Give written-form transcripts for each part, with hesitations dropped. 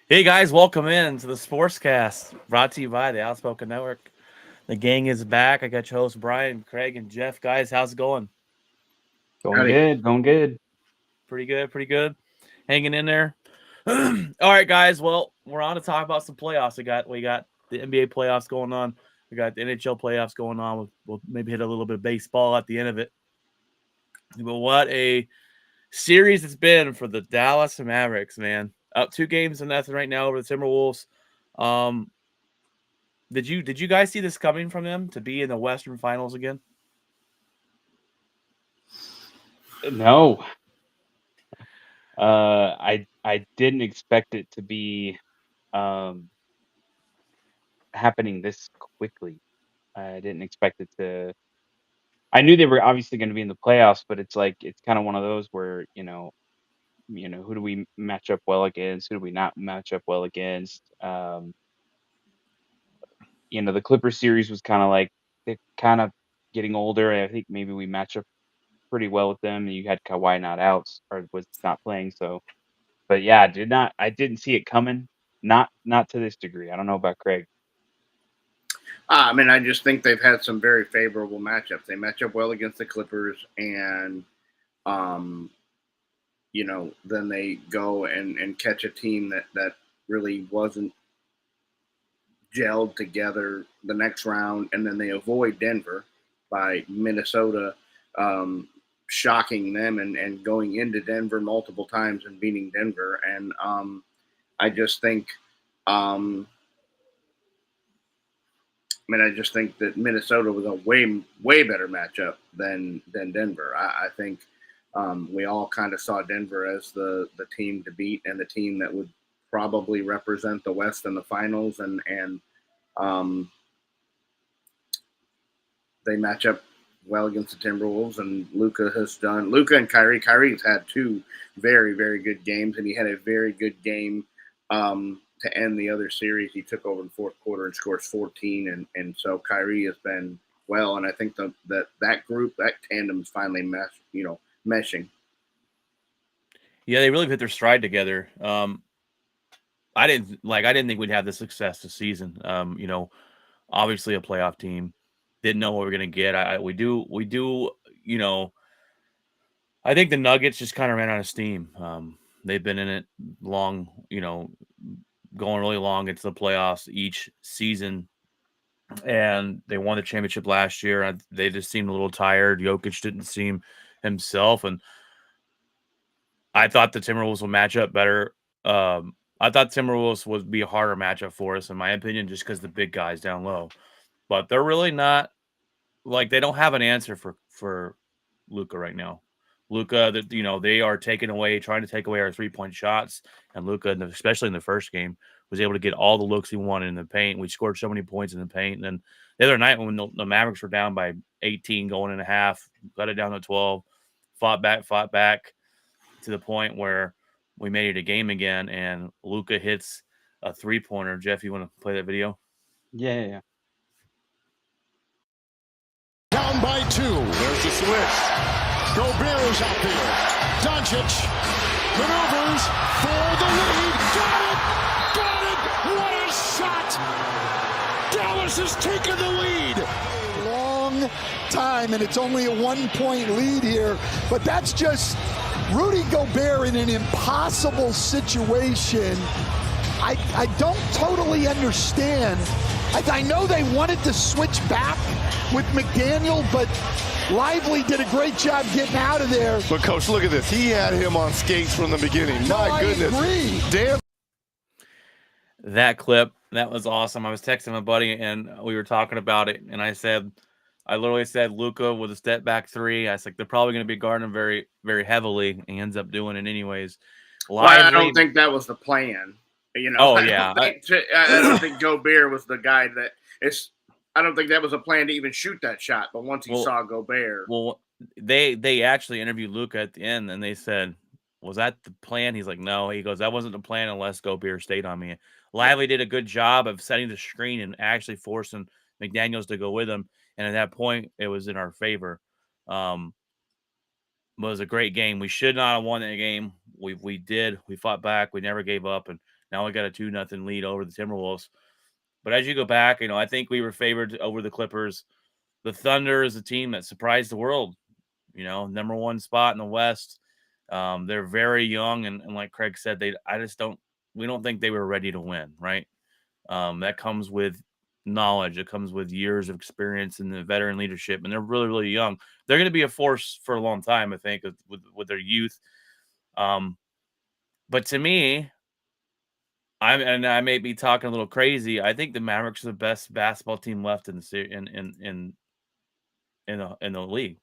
Hey guys, welcome in to the Sportscast, brought to you by the Outspoken Network. The gang is back. I got your hosts Brian, Craig, and Jeff. Guys, how's it going? Going Howdy. good, going good. Pretty good, pretty good. Hanging in there. All right, guys. Well, we're on to talk about some playoffs. We got the NBA playoffs going on. We got the NHL playoffs going on. We'll maybe hit a little bit of baseball at the end of it. But what a series it's been for the Dallas Mavericks, man. Up 2 games to nothing right now over the Timberwolves. Um, Did you guys see this coming from them to be in the Western Finals again? No, I didn't expect it to be um, happening this quickly. I didn't expect it to. I knew they were obviously going to be in the playoffs, but it's kind of one of those where who do we match up well against? Who do we not match up well against? The Clippers series was kind of like they're kind of getting older. I think maybe we match up pretty well with them. You had Kawhi not out or was not playing, so. But yeah, I didn't see it coming. Not to this degree. I don't know about Craig. I just think they've had some very favorable matchups. They match up well against the Clippers, and um, then they go and catch a team that really wasn't gelled together the next round, and then they avoid Denver by Minnesota shocking them and going into Denver multiple times and beating Denver. And I just think um, I just think that Minnesota was a way better matchup than Denver. I think we all kind of saw Denver as the team to beat and the team that would probably represent the West in the finals, and um, they match up well against the Timberwolves. And Luka and Kyrie. Kyrie's had two very good games, and he had a very good game to end the other series. He took over in the fourth quarter and scores 14, and so Kyrie has been well. And I think that group, that tandem is finally meshing. Yeah, they really hit their stride together. I didn't think we'd have the success this season. Obviously a playoff team. Didn't know what we are gonna get. We do. You know, I think the Nuggets just kind of ran out of steam. They've been in it long. Going really long into the playoffs each season, and they won the championship last year. And they just seemed a little tired. Jokic didn't seem himself, and I thought the Timberwolves would match up better. I thought Timberwolves would be a harder matchup for us, in my opinion, just because the big guys down low. But they're really not like they don't have an answer for Luca right now. Luca, that they are trying to take away our 3-point shots, and Luca, especially in the first game, was able to get all the looks he wanted in the paint. We scored so many points in the paint, and then the other night when the Mavericks were down by 18 going in a half, got it down to 12, fought back to the point where we made it a game again, and Luca hits a 3-pointer. Jeff, you want to play that video? Yeah. Down by 2. There's the switch. Gobert is out there. Doncic maneuvers for the lead. Got it! Got it! What a shot! Dallas has taken the lead. Long time, and it's only a 1-point lead here. But that's just Rudy Gobert in an impossible situation. I don't totally understand. I know they wanted to switch back with McDaniel, but Lively did a great job getting out of there. But, Coach, look at this. He had him on skates from the beginning. No, My goodness. I agree. Damn. That clip, that was awesome. I was texting my buddy, and we were talking about it, and I literally said Luca with a step back 3. I was like, they're probably going to be guarding him very, very heavily. He ends up doing it anyways. Well, I don't think that was the plan. Oh, yeah. I don't think Gobert was the guy that is. I don't think that was a plan to even shoot that shot. But once he saw Gobert, they actually interviewed Luca at the end, and they said, "Was that the plan?" He's like, "No." He goes, "That wasn't the plan unless Gobert stayed on me." Lively did a good job of setting the screen and actually forcing McDaniels to go with him, and at that point, it was in our favor. But it was a great game. We should not have won that game. We did. We fought back. We never gave up, and Now we got a 2-0 lead over the Timberwolves. But as you go back, I think we were favored over the Clippers. The Thunder is a team that surprised the world. Number one spot in the West. They're very young, and like Craig said, we don't think they were ready to win, right? That comes with knowledge. It comes with years of experience in the veteran leadership, and they're really, really young. They're going to be a force for a long time, I think, with their youth. But to me, I may be talking a little crazy. I think the Mavericks are the best basketball team left in the in the league.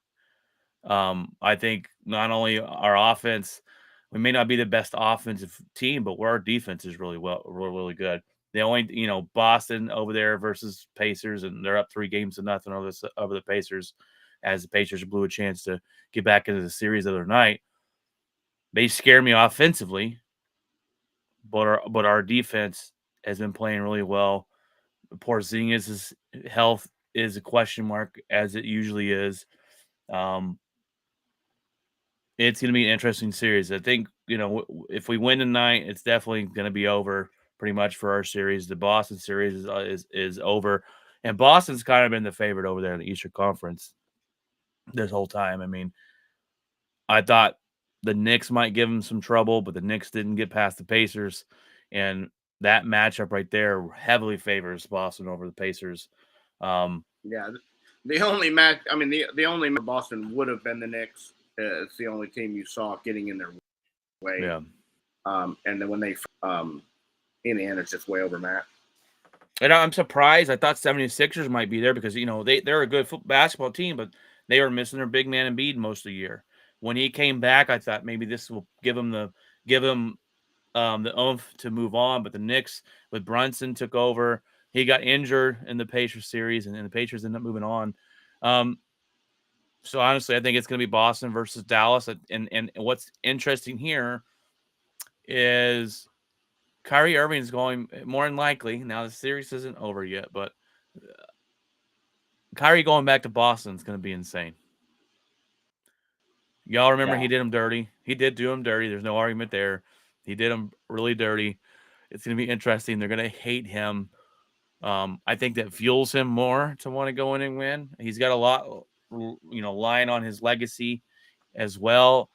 I think not only our offense, we may not be the best offensive team, but where our defense is really good. The only, Boston over there versus Pacers, and they're up 3-0 over the Pacers, as the Pacers blew a chance to get back into the series the other night. They scare me offensively, but our defense has been playing really well. Porzingis' health is a question mark, as it usually is. It's going to be an interesting series. I think, if we win tonight, it's definitely going to be over pretty much for our series. The Boston series is over, and Boston's kind of been the favorite over there in the Eastern Conference this whole time. I mean, I thought the Knicks might give them some trouble, but the Knicks didn't get past the Pacers, and that matchup right there heavily favors Boston over the Pacers. Yeah, the only match. I mean, the only Boston would have been the Knicks. It's the only team you saw getting in their way. Yeah. And then when they Indiana's just way over Matt. And I'm surprised. I thought 76ers might be there because, they're a good basketball team, but they were missing their big man Embiid most of the year. When he came back, I thought maybe this will give him the oomph to move on. But the Knicks with Brunson took over. He got injured in the Pacers series, and the Pacers ended up moving on. So honestly, I think it's going to be Boston versus Dallas. And what's interesting here is Kyrie Irving is going more than likely. Now the series isn't over yet, but Kyrie going back to Boston is going to be insane. Y'all remember he did him dirty. He did do him dirty. There's no argument there. He did him really dirty. It's going to be interesting. They're going to hate him. I think that fuels him more to want to go in and win. He's got a lot, lying on his legacy as well.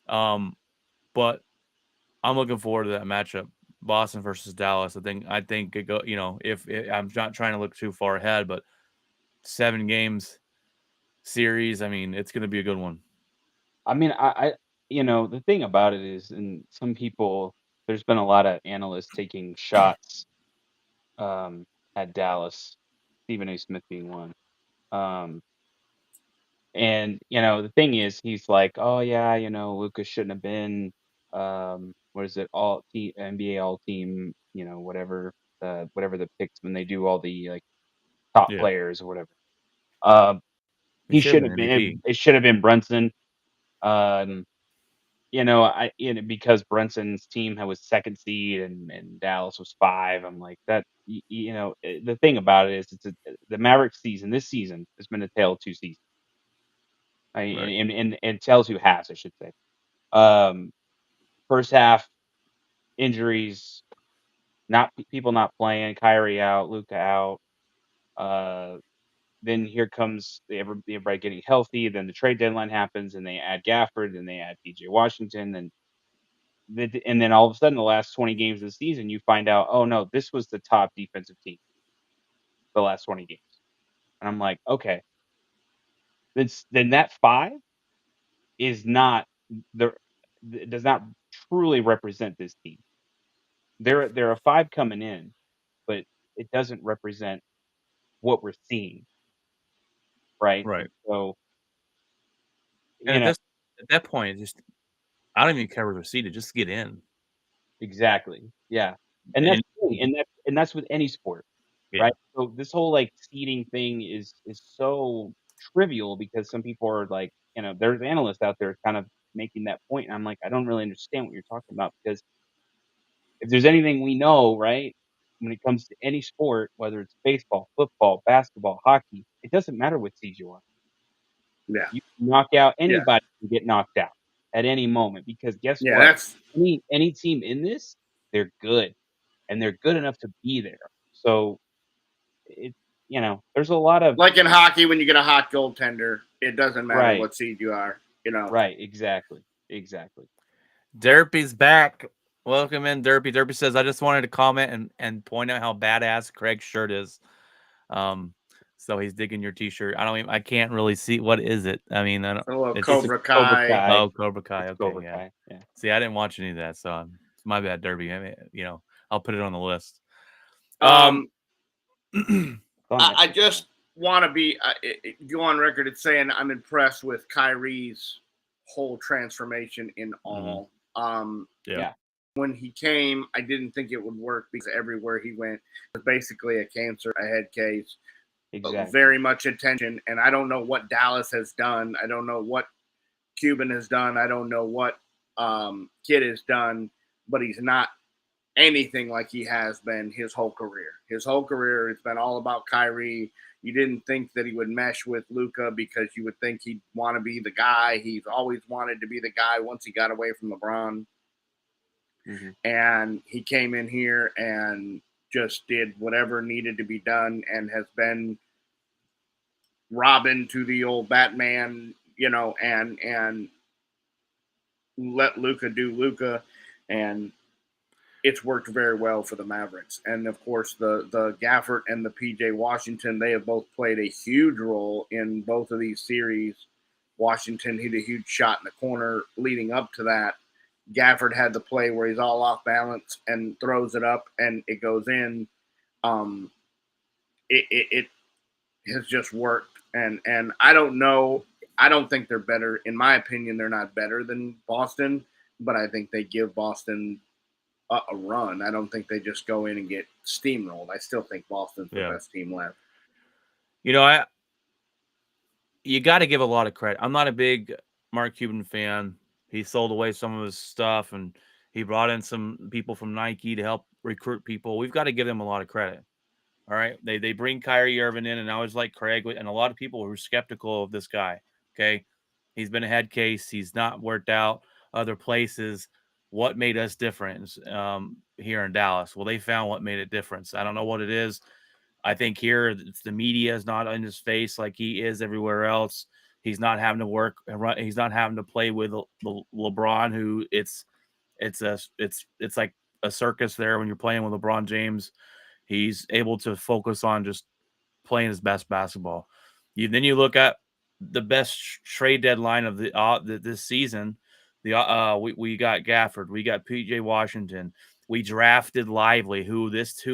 But I'm looking forward to that matchup, Boston versus Dallas. I think it go. If I'm not trying to look too far ahead, but 7 games series. I mean, it's going to be a good one. I mean, the thing about it is, and some people, there's been a lot of analysts taking shots at Dallas, Stephen A. Smith being one. And the thing is, he's like, oh yeah, Lucas shouldn't have been, what is it, all team NBA all team, whatever the picks when they do all the like top players or whatever. He should have been. It should have been Brunson. Because Brunson's team was second seed and Dallas was 5. I'm like that. The thing about it is, the Mavericks season. This season has been a tale of 2 seasons. Right. And tells who has, I should say. First half injuries, people not playing, Kyrie out, Luka out. Then here comes everybody getting healthy. Then the trade deadline happens, and they add Gafford, and they add PJ Washington, and then all of a sudden, the last 20 games of the season, you find out, oh no, this was the top defensive team the last 20 games, and I'm like, okay, then that 5 is not does not truly represent this team. There are 5 coming in, but it doesn't represent what we're seeing, right? Right. So, And at that point, I don't even care where they're seated. Just get in. exactly, yeah, and that's with any sport, right? So this whole like seeding thing is so trivial because some people are like, there's analysts out there kind of making that point, and I'm like, I don't really understand what you're talking about, because if there's anything we know, right, when it comes to any sport, whether it's baseball, football, basketball, hockey, it doesn't matter what seed you are. Yeah. You can knock out anybody can get knocked out at any moment, because guess what? That's Any team in this, they're good. and they're good enough to be there. So it, there's a lot of Like in hockey, when you get a hot goaltender, it doesn't matter right, what seed you are. right, exactly. Derpy's back. Welcome in, Derpy. Derpy says, I just wanted to comment and point out how badass Craig's shirt is. So he's digging your t-shirt. I can't really see, what is it? I mean, I don't, A little it's Cobra Cobra Kai. Kai. Oh, Cobra Kai. It's Okay, Cobra yeah. Kai. Yeah. See, I didn't watch any of that, so it's my bad, Derby. I mean, I'll put it on the list. I just want to be go on record as saying I'm impressed with Kyrie's whole transformation in all. Yeah. When he came, I didn't think it would work because everywhere he went was basically a cancer, a head case, Exactly. very much attention. And I don't know what Dallas has done. I don't know what Cuban has done. I don't know what Kid has done, but he's not anything like he has been his whole career. His whole career, it's been all about Kyrie. You didn't think that he would mesh with Luka because you would think he'd want to be the guy. He's always wanted to be the guy once he got away from LeBron. Mm-hmm. And he came in here and just did whatever needed to be done and has been Robin to the old Batman, and let Luka do Luka. And it's worked very well for the Mavericks. And of course, the Gafford and the PJ Washington, they have both played a huge role in both of these series. Washington hit a huge shot in the corner leading up to that. Gafford had the play where he's all off balance and throws it up and it goes in. It has just worked. And I don't know. I don't think they're better. In my opinion, they're not better than Boston, but I think they give Boston a run. I don't think they just go in and get steamrolled. I still think Boston's the best team left. You got to give a lot of credit. I'm not a big Mark Cuban fan. He sold away some of his stuff and he brought in some people from Nike to help recruit people. We've got to give them a lot of credit. All right. They bring Kyrie Irving in, and I was like Craig, and a lot of people were skeptical of this guy. Okay. He's been a head case. He's not worked out other places. What made us different here in Dallas? Well, they found what made it different. I don't know what it is. I think here it's the media is not in his face like he is everywhere else. He's not having to work. He's not having to play with LeBron, who it's like a circus there when you're playing with LeBron James. He's able to focus on just playing his best basketball. Then you look at the best trade deadline of this season. We got Gafford, we got PJ Washington, we drafted Lively, who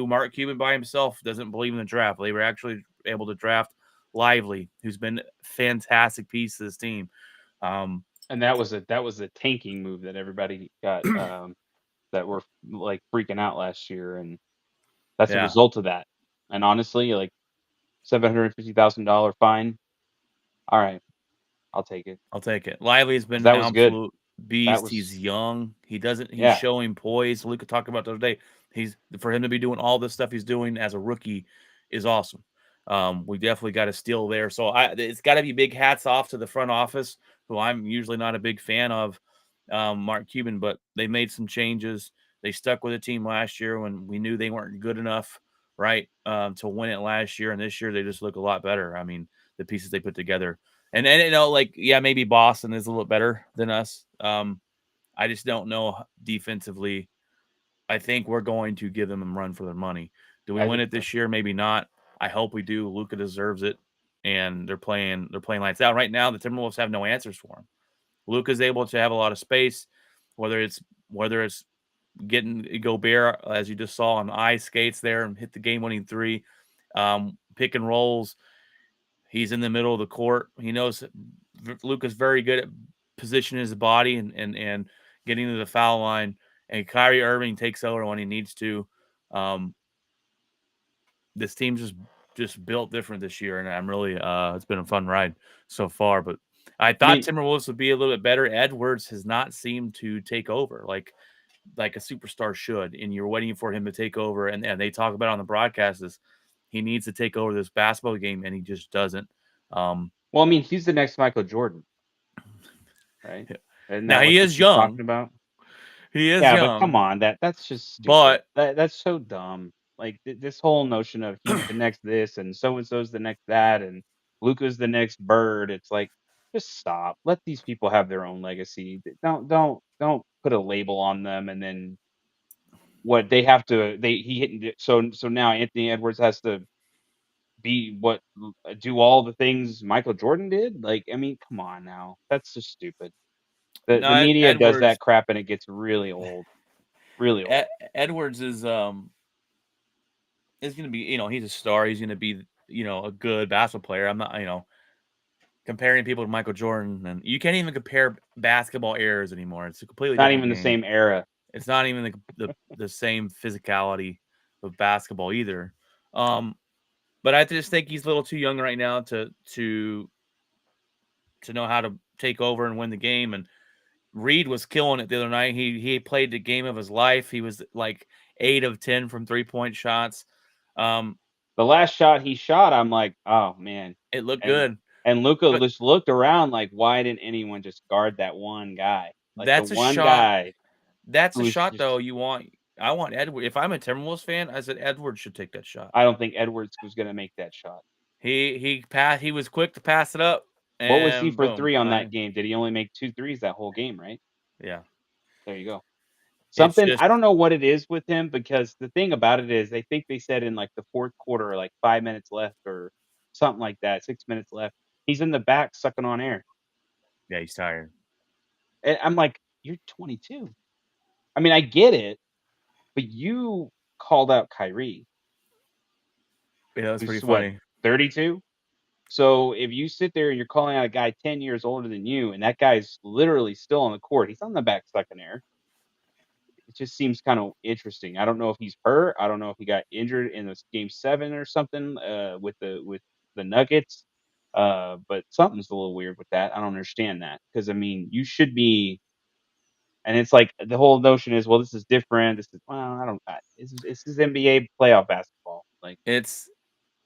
Mark Cuban by himself doesn't believe in the draft. They were actually able to draft Lively, who's been a fantastic piece of this team. And that was a tanking move that everybody got that were like freaking out last year, and that's a result of that. And honestly, like $750,000 fine. All right, I'll take it. Lively's been that an was absolute good. beast. He's young. He's showing poise. Luka talked about the other day. For him to be doing all this stuff he's doing as a rookie is awesome. We definitely got a steal there. So it's got to be big hats off to the front office, who I'm usually not a big fan of, Mark Cuban, but they made some changes. They stuck with the team last year when we knew they weren't good enough, right, to win it last year. And this year they just look a lot better. I mean, the pieces they put together. And maybe Boston is a little better than us. I just don't know defensively. I think we're going to give them a run for their money. Do we win it this year? Maybe not. I hope we do. Luka deserves it, and they're playing lights out right now. The Timberwolves have no answers for him. Luka's able to have a lot of space, whether it's getting Gobert, as you just saw on ice skates there and hit the game-winning three, pick and rolls. He's in the middle of the court. He knows Luka's very good at positioning his body and getting to the foul line. And Kyrie Irving takes over when he needs to. This team's just built different this year, and I'm really it's been a fun ride so far. But I thought Timberwolves would be a little bit better. Edwards has not seemed to take over like a superstar should, and you're waiting for him to take over. And they talk about it on the broadcast is he needs to take over this basketball game, and he just doesn't. Well, I mean, he's the next Michael Jordan, right? Now he is young. Talking about? He is Yeah, but come young, on, that's just stupid. but That's so dumb. Like this whole notion of he's the next this and so's the next that and Luca's the next bird. It's like just stop. Let these people have their own legacy. Don't put a label on them and then what they have to they he hit so now Anthony Edwards has to be do all the things Michael Jordan did? Like, I mean, come on now. That's just stupid. The no, media does Edwards that crap and it gets really old. Really old. Edwards is going to be, he's a star. He's going to be, a good basketball player. I'm not, comparing people to Michael Jordan, and you can't even compare basketball eras anymore. It's a completely Not different even the game. same era. It's not even the same physicality of basketball either. But I just think he's a little too young right now to know how to take over and win the game. And Reed was killing it the other night. He played the game of his life. He was like 8 of 10 from 3-point shots. The last shot he shot, I'm like, "Oh, man." It looked And good. Luka But just looked around like, "Why didn't anyone just guard that one guy?" Like, the that's a one shot. guy That's who a was shot just though. I want Edward. If I'm a Timberwolves fan, I said Edwards should take that shot. I don't think Edwards was gonna make that shot. He was quick to pass it up, What was he and for boom. 3 on that game? Did he only make 2 threes that whole game, right? Yeah. There you go. It's Something just I don't know what it is with him because the thing about it is they said in, like, the 4th quarter, like, 5 minutes left or something like that, 6 minutes left, he's in the back sucking on air. yeah, he's tired. And I'm like, "You're 22." I mean, I get it, but you called out Kyrie, Yeah, that's pretty who's what, funny. 32? So if you sit there and you're calling out a guy 10 years older than you, and that guy's literally still on the court, he's on the back sucking air. It just seems kind of interesting. I don't know if he's hurt. I don't know if he got injured in this game 7 or something with the Nuggets. But something's a little weird with that. I don't understand that because I mean, you should be. And it's like the whole notion is, well, this is different. This is well, I don't. This is NBA playoff basketball. Like It's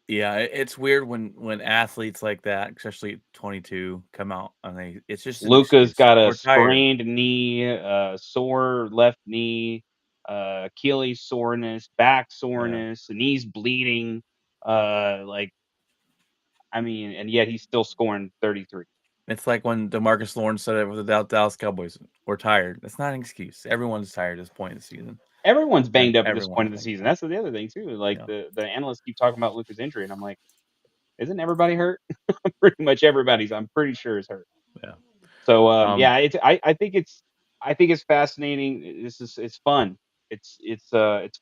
Yeah, it's weird when athletes like that, especially 22, come out and it's just an Luca's excuse. got a We're tired. sprained knee, sore left knee, Achilles soreness, back Yeah. soreness, knees bleeding. Like I mean, and yet he's still scoring 33. It's like when DeMarcus Lawrence said it with the Dallas Cowboys. We're tired. That's not an excuse. Everyone's tired at this point in the season. Everyone's banged up at this point Everyone's of the banged season. up. That's the other thing too. Like Yeah. the analysts keep talking about Luca's injury, and I'm like, isn't everybody hurt? Pretty much everybody's. I'm pretty sure is hurt. Yeah. So Um, yeah, I think it's fascinating. It's fun. It's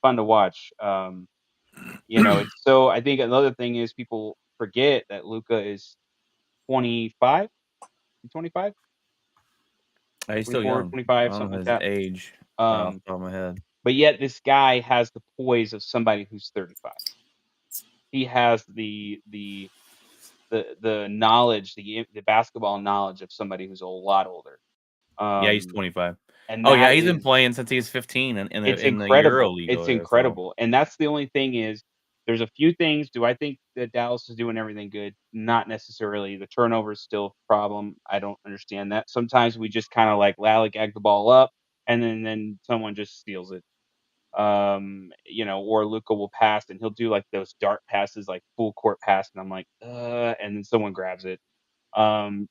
fun to watch. It's so I think another thing is people forget that Luca is 25, 25, he's still 24, young. I 25, don't something know like his that. age off Um, the top of my head. but yet this guy has the poise of somebody who's 35. He has the knowledge, the basketball knowledge of somebody who's a lot older. Yeah, he's Um, 25. and Oh yeah, that he's been is playing since he was 15 It's in the Euro incredible. League It's over there. So incredible, and that's the only thing is there's a few things. Do I think that Dallas is doing everything good? Not necessarily. The turnover is still a problem. I don't understand that. Sometimes we just kinda, like, lollygag the ball up, and then someone just steals it. Or Luca will pass, and he'll do, like, those dart passes, like, full court pass, and I'm like, and then someone grabs it.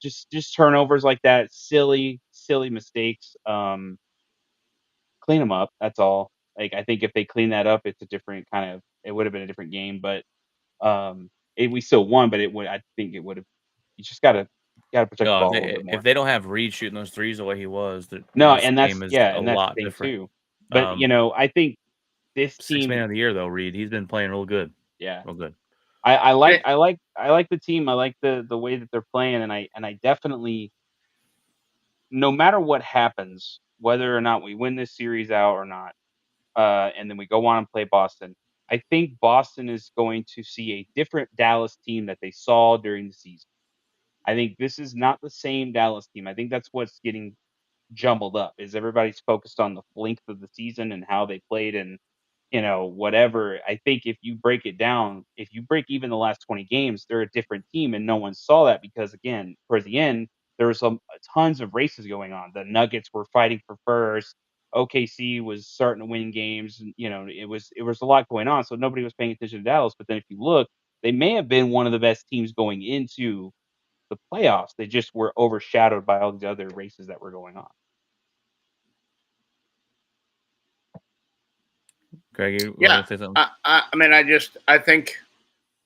Just turnovers like that, silly mistakes. Clean them up, that's all. Like, I think if they clean that up, it's a different kind of it would've been a different game, but, we still won, but I think it would've you just gotta protect the no, ball a little bit if more. they don't have Reed shooting those threes the way he was, No, this and game is a that's the lot thing different. too. But, Um, I think this 6th team man of the year though, Reed. He's been playing real good, yeah. real good. Hey, I like the team, I like the way that they're playing, and I definitely no matter what happens, whether or not we win this series out or not, and then we go on and play Boston. I think Boston is going to see a different Dallas team that they saw during the season. I think this is not the same Dallas team. I think that's what's getting jumbled up is everybody's focused on the length of the season and how they played and whatever. I think if you break it down, if you break even the last 20 games, they're a different team and no one saw that because again, towards the end, there was some tons of races going on. The Nuggets were fighting for first. OKC was starting to win games, and it was a lot going on, so nobody was paying attention to Dallas. But then if you look, they may have been one of the best teams going into the playoffs. They just were overshadowed by all the other races that were going on. Greg, you Yeah, want to say something? I think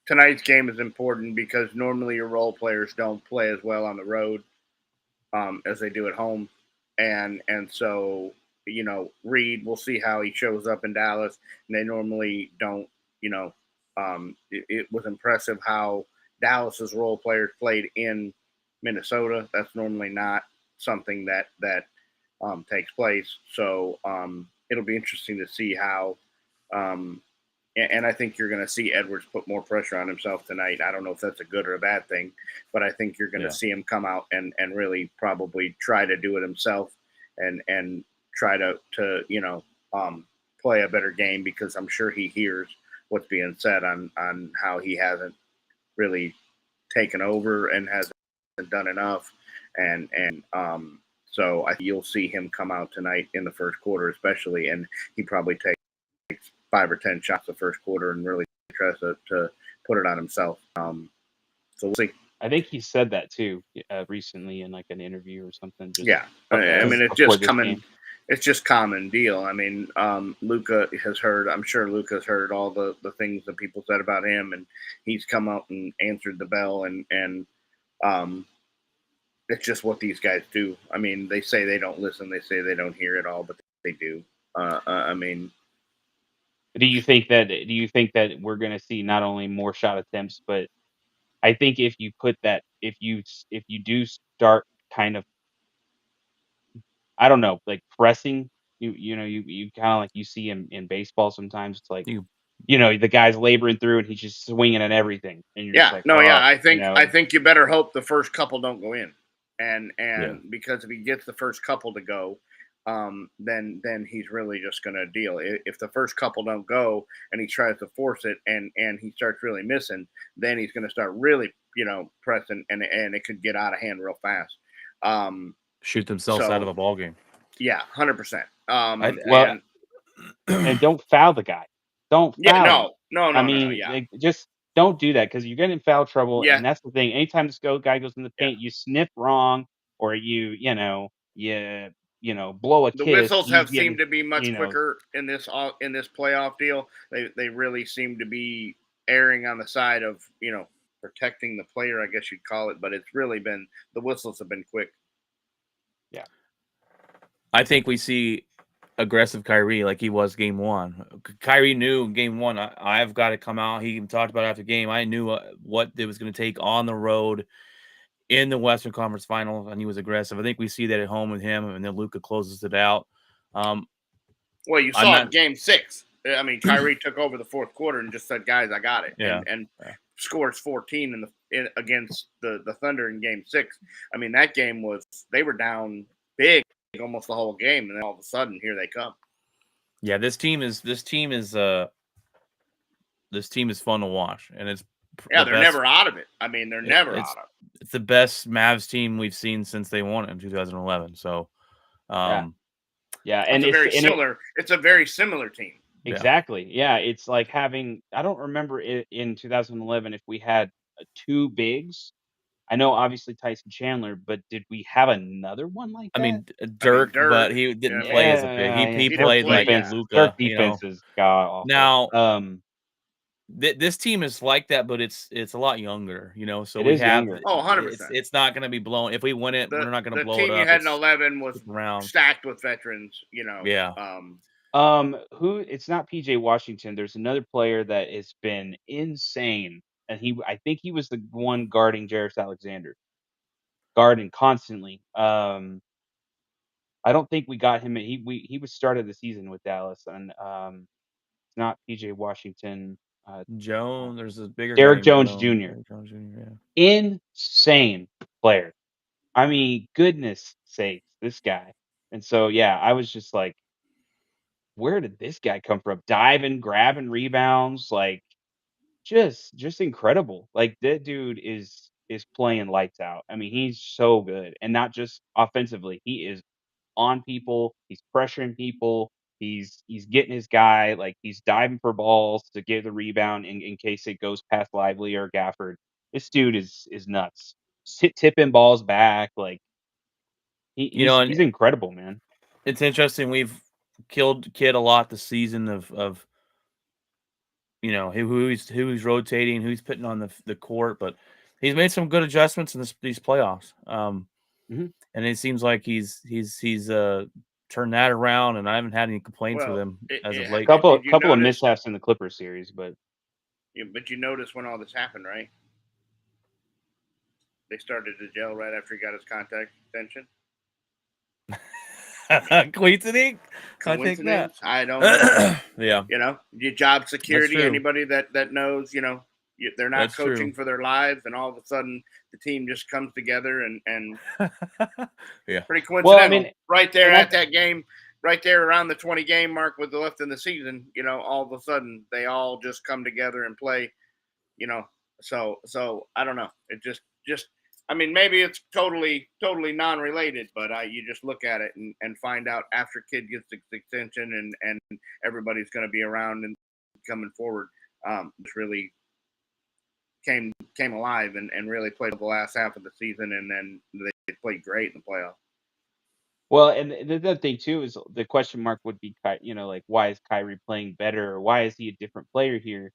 tonight's game is important because normally your role players don't play as well on the road as they do at home, and so Reed, we'll see how he shows up in Dallas. And they normally don't. It was impressive how Dallas's role players played in Minnesota. That's normally not something that takes place. So it'll be interesting to see how. Um, and I think you're going to see Edwards put more pressure on himself tonight. I don't know if that's a good or a bad thing, but I think you're going to see him come out and really probably try to do it himself and try to play a better game, because I'm sure he hears what's being said on how he hasn't really taken over and hasn't done enough. And so I think you'll see him come out tonight in the first quarter, especially, and he probably takes 5 or 10 shots the first quarter and really tries to put it on himself. So we'll see. I think he said that too recently in like an interview or something. Yeah, I mean it's just common deal. I mean, Luka has heard. I'm sure Luka's heard all the things that people said about him, and he's come out and answered the bell, and it's just what these guys do. I mean, they say they don't listen, they say they don't hear it all, but they do. I mean. Do you think that we're going to see not only more shot attempts, but I think if you put that, if you do start kind of, I don't know, like pressing, you kind of like you see in baseball sometimes. It's like, the guy's laboring through and he's just swinging at everything, and you're just like, I think you better hope the first couple don't go in, and because if he gets the first couple to go, then he's really just going to deal. If the first couple don't go and he tries to force it and he starts really missing, then he's going to start really pressing, and it could get out of hand real fast. Shoot themselves out of a ball game. Yeah, 100%. And don't foul the guy. Don't foul him. No. I mean, like, just don't do that, because you're getting in foul trouble, Yeah. and that's the thing. Anytime this guy goes in the paint, you sniff wrong, or you blow a kiss. The whistles have seemed to be much quicker in this playoff deal. They really seem to be erring on the side of protecting the player, I guess you'd call it, but it's really been, the whistles have been quick. Yeah, I think we see aggressive Kyrie like he was game one. Kyrie knew game one, I've got to come out. He even talked about it after game. I knew what it was going to take on the road in the Western Conference Finals, and he was aggressive. I think we see that at home with him, and then Luka closes it out. Well, you saw it in game 6. I mean, Kyrie took over the fourth quarter and just said, "Guys, I got it," and scores 14 against the Thunder in game 6. I mean, that game was, they were down big almost the whole game, and then all of a sudden here they come. Yeah, this team is fun to watch, and it's they're never out of it. I mean, they're never out of it. It's the best Mavs team we've seen since they won it in 2011. So, and it's a very similar team. Exactly. Yeah, it's like having, I don't remember in 2011 if we had 2 bigs. I know obviously Tyson Chandler, but did we have another one like that? I mean, Dirk, but he didn't play as a big. He played like Luka. Dirk defense is god awful. Now, this team is like that, but it's a lot younger, So we have younger. 100%. It's not going to be blown. If we win it, we're not going to blow it up. The team you had in 11 was stacked with veterans, Yeah. It's not PJ Washington. There's another player that has been insane, and I think he was the one guarding Jarris Alexander, guarding constantly. I don't think we got him. He was started the season with Dallas, and it's not PJ Washington. There's a bigger Derrick guy Jones Jr. Derrick Jones Jr. Yeah. Insane player. I mean, goodness sakes, this guy. And so, yeah, I was just like, where did this guy come from? Diving, grabbing rebounds, like just incredible. Like, that dude is playing lights out. I mean, he's so good, and not just offensively. He is on people, he's pressuring people, he's getting his guy, like he's diving for balls to get the rebound in case it goes past Lively or Gafford. This dude is nuts. Tipping balls back, like And he's incredible, man. it's interesting. We've killed Kid a lot this season of who he's rotating, who's putting on the court, but he's made some good adjustments in these playoffs. Mhm. And it seems like he's turned that around, and I haven't had any complaints with Well, him as of late. Couple did you couple of notice? mishaps in the Clippers series, but But you notice when all this happened, right? They started to gel right after he got his contact extension. Coincidence? I think not. Coincidence? I don't know. Yeah, Your job security. true. Anybody that knows, they're not That's coaching true. for their lives, and all of a sudden the team just comes together and Yeah. pretty coincidental. Well, I mean, right there and at that game, right there around the 20 game mark with the left in the season, all of a sudden they all just come together and play. So I don't know. It just I mean, maybe it's totally non-related, but you just look at it and find out after Kid gets the extension and everybody's going to be around and coming forward. It's really came alive and really played the last half of the season, and then they played great in the playoffs. well, and the other thing too is the question mark would be, like why is Kyrie playing better? Or why is he a different player here?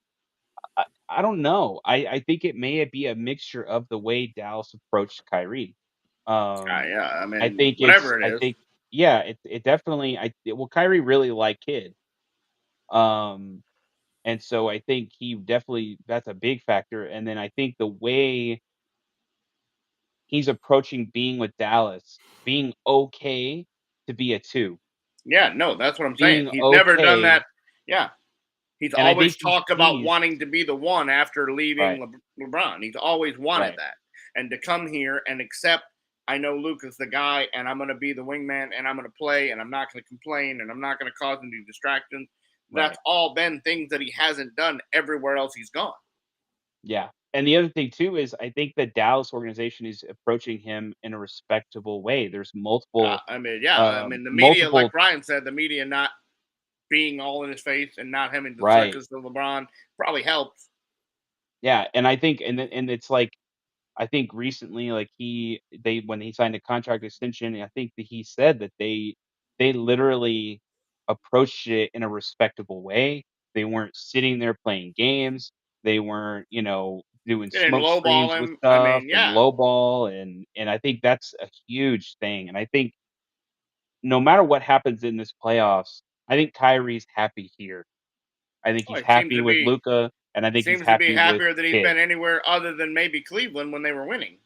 I don't know. I think it may be a mixture of the way Dallas approached Kyrie. Yeah, I I mean, think whatever it is. yeah, it definitely Kyrie really liked Kid. And so I think he definitely that's a big factor. And then I think the way he's approaching being with Dallas, being okay to be a 2. Yeah, no, that's what I'm saying. Being He's never done okay. that. Yeah, he's And I always think he talked about sees wanting to be the one after leaving right, LeBron. He's always wanted right, that, and to come here and accept. I know Luka's the guy, and I'm going to be the wingman, and I'm going to play, and I'm not going to complain, and I'm not going to cause any distractions. That's right. all been things that he hasn't done everywhere else he's gone. Yeah. And the other thing too is I think the Dallas organization is approaching him in a respectable way. There's multiple I mean, yeah, I mean the media, multiple like Ryan said, the media not being all in his face and not having the right. circus of LeBron probably helps. Yeah, and I think and it's like I think recently, like they when he signed a contract extension, I think that he said that they literally approached it in a respectable way. They weren't sitting there playing games. They weren't, doing They didn't smoke screens lowball with him. I stuff mean, and yeah. lowball, and I think that's a huge thing. And I think no matter what happens in this playoffs, I think Kyrie's happy here. I think Oh, he's happy with Luca, and I he think he's seems to be happy with happier that he's Kid. been anywhere other than maybe Cleveland when they were winning.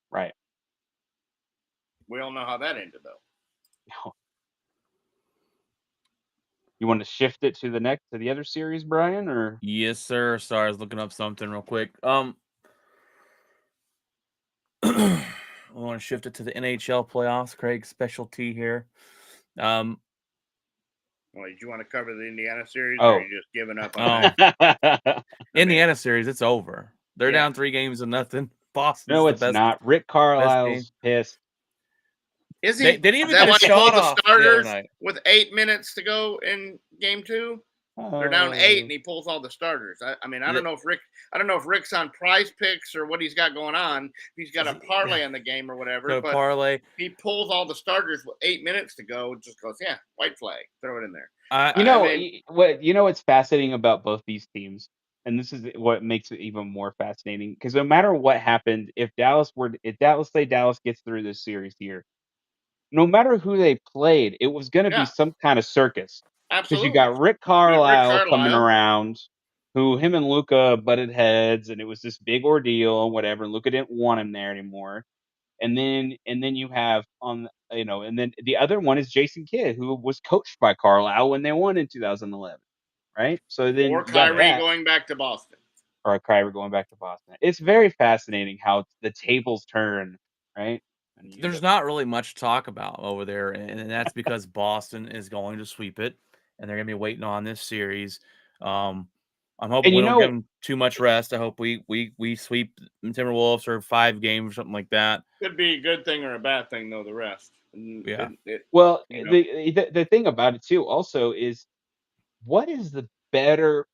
Right. We all know how that ended, though. You want to shift it to the other series, Brian, or Yes, sir. Sorry, I was looking up something real quick. I want to shift it to the NHL playoffs. Craig's specialty here. Well, did you want to cover the Indiana series, or are oh, you just giving up on that? Indiana series, it's over. They're Yeah. down 3-0. Boston's no, the it's not. Rick best team. Carlisle's pissed. Is They he? didn't Is even that get a why he shot pulled the off the other starters night. with 8 minutes to go in game 2? They're down 8, and he pulls all the starters. I mean, I don't know if Rick's on Prize Picks or what he's got going on. He's got a parlay on the game or whatever. So but parlay. he pulls all the starters with 8 minutes to go. Just goes, yeah, white flag, throw it in there. What's fascinating about both these teams, and this is what makes it even more fascinating, because no matter what happened, if Dallas gets through this series here, no matter who they played, it was going to be Yeah, some kind of circus. Because you absolutely. got Rick You got Rick Carlisle coming Carlisle. around, who him and Luca butted heads, and it was this big ordeal and whatever. And Luca didn't want him there anymore. And then you have and then the other one is Jason Kidd, who was coached by Carlisle when they won in 2011, right? So then Or you got Kyrie that, going back to Boston. or Kyrie going back to Boston. It's very fascinating how the tables turn, right? There's not really much to talk about over there, and that's because Boston is going to sweep it, and they're going to be waiting on this series. I'm hoping And we don't give them too much rest. I hope we sweep the Timberwolves or 5 games or something like that. Could be a good thing or a bad thing, though, the rest. Yeah. Well, You know, the thing about it too also is what is the better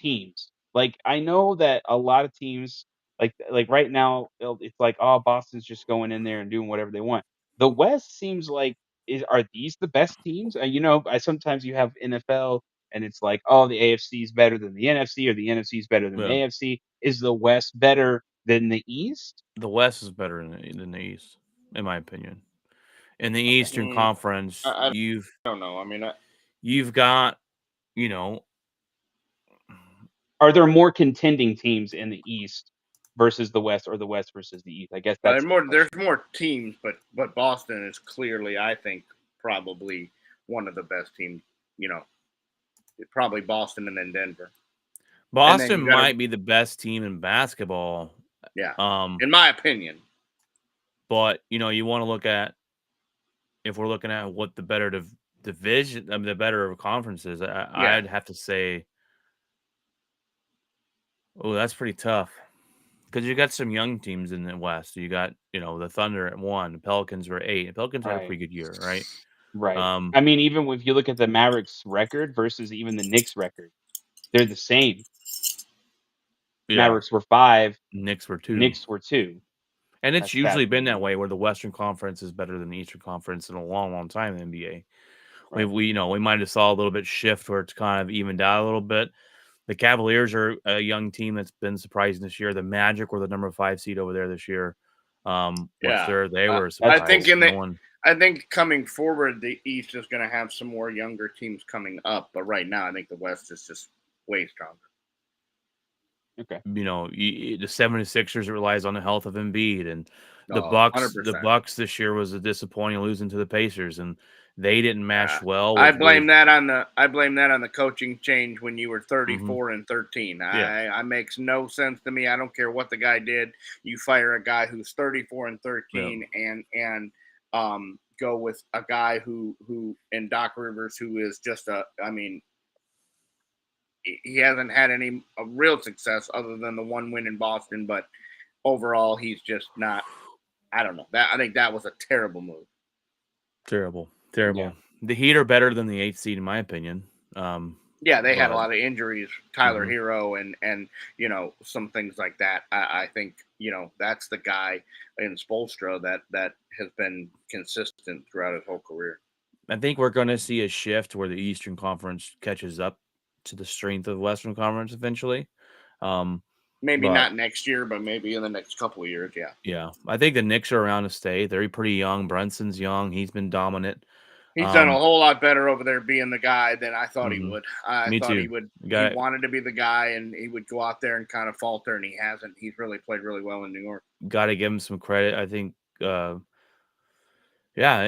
teams? Like, I know that a lot of teams, like right now, it's like, oh, Boston's just going in there and doing whatever they want. The West seems like are these the best teams? I sometimes you have NFL and it's like, oh, the AFC is better than the NFC or the NFC is better than the Yeah. AFC. Is the West better than the East? The West is better than the East, in my opinion. In the Okay. Eastern Conference, I don't know. I mean, you've got, you know, Are there more contending teams in the East versus the West or the West versus the East? I guess that's the there's question. more teams, but Boston is clearly, I think, probably one of the best teams. You know, probably Boston and then Denver, and then Boston you got to might be the best team in basketball. yeah, Um, in my opinion. but you want to look at if we're looking at what the better division, I mean, the better conferences. Yeah, I'd have to say, oh, that's pretty tough because you got some young teams in the West. You got the Thunder at 1, the Pelicans were 8. The Pelicans had a Right. pretty good year, right? Right. Um, I mean, even if you look at the Mavericks record versus even the Knicks record, they're the same. yeah, Mavericks were 5, Knicks were 2. Knicks were 2. And it's That's sad usually for been that them. way where the Western Conference is better than the Eastern Conference in a long, long time in the NBA. We Right. we we might have saw a little bit shift where it's kind of evened out a little bit. The Cavaliers are a young team that's been surprising this year. The Magic were the number 5 seed over there this year. Which yeah. they were a That's I cool. think surprise. No one, I think coming forward, the East is going to have some more younger teams coming up, but right now, I think the West is just way stronger. Okay. the 76ers relies on the health of Embiid, and the Oh, Bucks. The 100%. Bucks this year was a disappointing losing to the Pacers, and they didn't Yeah. mesh well I with blame that on the coaching change when you were Mhm. 34 and 13. Yeah. I makes no sense to me. I don't care what the guy did. You fire a guy who's 34 and Yeah. 13 and go with a guy who and Doc Rivers, who is just I mean, he hasn't had any real success other than the one win in Boston, but overall he's just not. I don't know. I think that was a terrible move. Terrible, Yeah. terrible. The Heat are better than the 8th seed, in my opinion. Yeah, they had a But lot of injuries, Tyler mhm. Hero and some things like that. I think that's the guy in Spolstra that has been consistent throughout his whole career. I think we're going to see a shift where the Eastern Conference catches up to the strength of the Western Conference eventually. Um, Maybe but not next year, but maybe in the next couple of years. Yeah, yeah, I think the Knicks are around to stay. They're pretty young. Brunson's young. He's been dominant. he's done a Um, whole lot better over there being the guy than I thought he mhm. would. I Me thought too. He Got wanted to be the guy, and he would go out there and kind of falter, and he hasn't. He's really played really well in New York. got to give him some credit. I think. Yeah,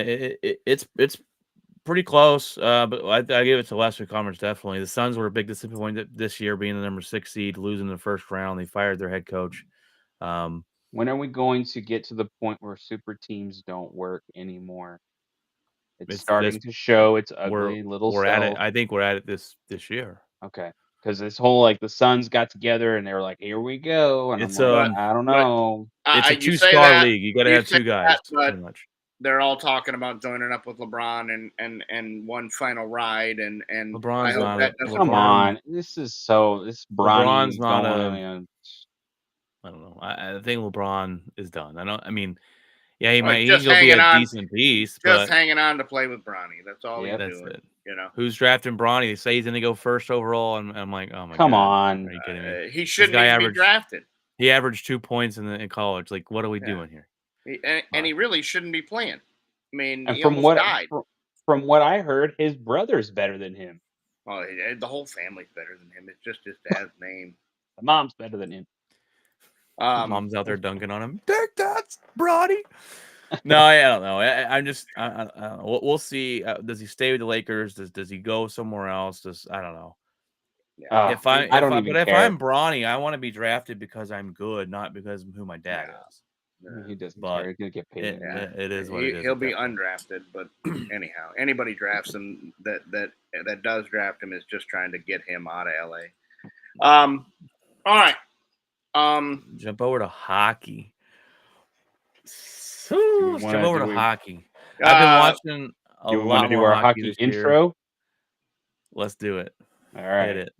it's pretty close. But I give it to Western Conference definitely. The Suns were a big disappointment this year, being the number 6 seed, losing the first round. They fired their head coach. Um, When are we going to get to the point where super teams don't work anymore? It's it's this starting to show its we're ugly little we're at it. self. I think we're at it this year. Okay. Because this whole like the Suns got together and they were like, "Here we go," and I'm It's like, But "I don't but know." it's a you two say star that league. You got to you have say 2 guys that, but pretty much. they're all talking about joining up with LeBron and one final ride, and I LeBron's hope not that a doesn't Come work. LeBron. on, this LeBron's Bronny not a. going. I don't know. I think LeBron is done. I don't. I mean, yeah, he Like might. He's gonna be a decent piece, just but hanging on to play with Bronny. That's all he's Yep. that's doing. it. You know, Who's drafting Bronny? They say he's gonna go first overall, and I'm like, oh my Come god, are on. you kidding me? he This shouldn't guy even be averaged drafted. he averaged 2 points in college. Like, what are we Yeah, doing here? and But he really shouldn't be playing. I mean, And he almost died. from what I heard, his brother's better than him. Oh, the whole family's better than him. It's just his dad's name. The mom's better than him. mom's out there dunking on him. Take that, Bronny. No, I don't know. I'm just. I don't know. We'll see. Does he stay with the Lakers? Does he go somewhere else? I don't know. Yeah, I don't even If care. I'm Bronny, I want to be drafted because I'm good, not because of who my dad Yeah. is. He doesn't But care. He's gonna get paid. it, Yeah, it is what it is. he'll At be that point. undrafted, but anyhow, anybody drafts him that does draft him is just trying to get him out of LA. All right. Jump over to hockey. Do we Jump wanna over do to we hockey. I've been watching a Do we want lot to do more our hockey hockey this year. intro? Let's do it. All Hit right. it.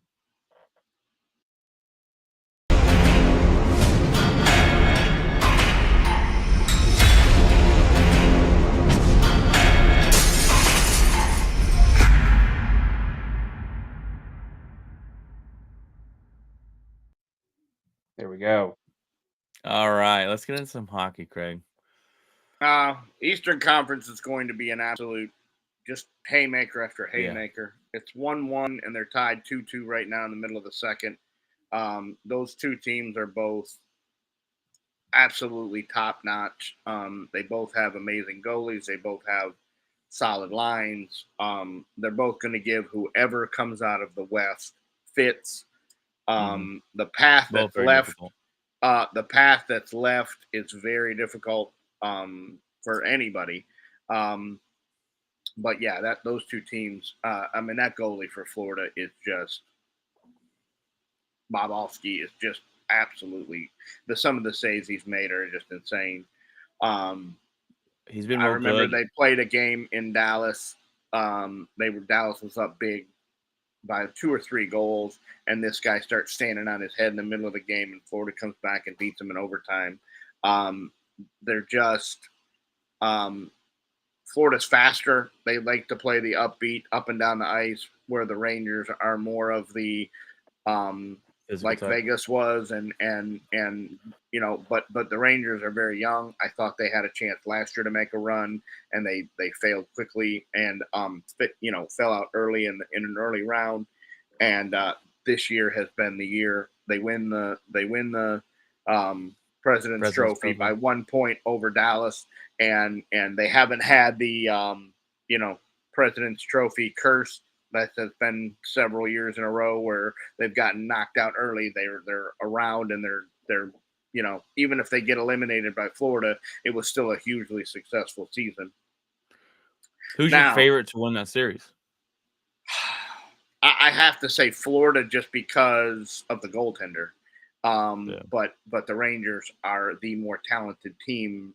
There we go. All right, let's get into some hockey, Craig. Eastern Conference is going to be an absolute just haymaker after haymaker. Yeah. It's 1-1, and they're tied 2-2 right now in the middle of the second. Those two teams are both absolutely top-notch. They both have amazing goalies. They both have solid lines. They're both going to give whoever comes out of the West fits. The path that's left, is very difficult for anybody. But yeah, those two teams. That goalie for Florida is just Bobovsky is just absolutely some of the saves he's made are just insane. He's been. I remember good. they played a game in Dallas. Dallas was up big by 2 or 3 goals, and this guy starts standing on his head in the middle of the game, and Florida comes back and beats him in overtime. They're just Florida's faster. They like to play the upbeat, up and down the ice, where the Rangers are more of the like type. Vegas was, and but the Rangers are very young. I thought they had a chance last year to make a run, and they failed quickly and fell out early in an early round. And this year has been the year they win the President's Trophy by 1 point over Dallas, and they haven't had the President's Trophy curse. That has been several years in a row where they've gotten knocked out early. They're around, and they're even if they get eliminated by Florida, it was still a hugely successful season. Who's your favorite to win that series? I have to say Florida just because of the goaltender. But the Rangers are the more talented team.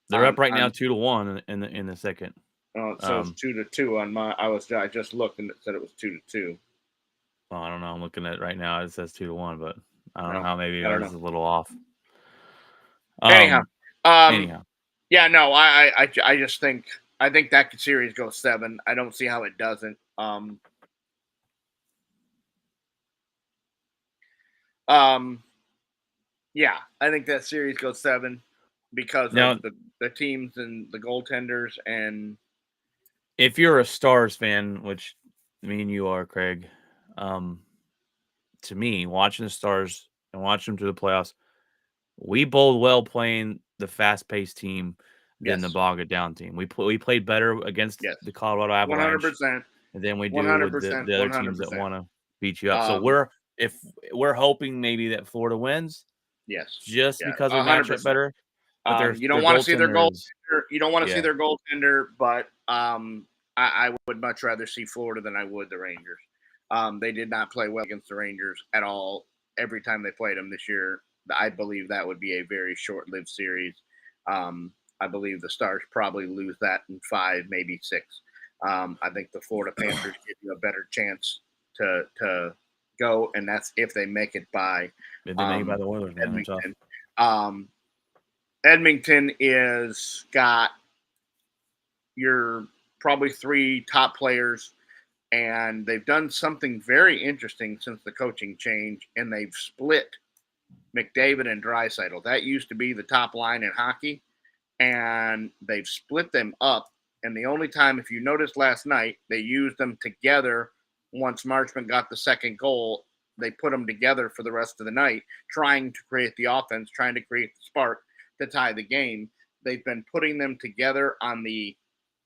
They're up right now 2-1 in the second. So it's 2-2 on my. I just looked and it said it was 2-2. Well, I don't know. I'm looking at it right now. It says 2-1, but I don't know how. Maybe I was a little off. Anyhow. Yeah, no. I just think that series goes 7. I don't see how it doesn't. Yeah, I think that series goes 7 because of the teams and the goaltenders. And if you're a Stars fan, which me and you are, Craig, to me, watching the Stars and watching them to the playoffs, we bowled well playing the fast-paced team than the bogged down team. We played better against the Colorado Avalanche 100%, than we do with the other teams that want to beat you up. So we're hoping maybe that Florida wins. Yes, just because we match up better. But you don't want to see their goaltender. You don't want to see their goaltender, but I would much rather see Florida than I would the Rangers. They did not play well against the Rangers at all. Every time they played them this year, I believe that would be a very short-lived series. I believe the Stars probably lose that in 5, maybe 6. I think the Florida Panthers give you a better chance to go, and that's if they make it by. If they make it by the Oilers, Edmonton. Edmonton is got your probably 3 top players, and they've done something very interesting since the coaching change, and they've split McDavid and Draisaitl. That used to be the top line in hockey, and they've split them up. And the only time, if you noticed last night, they used them together. Once Marchment got the second goal, they put them together for the rest of the night, trying to create the offense, trying to create the spark to tie the game. They've been putting them together on the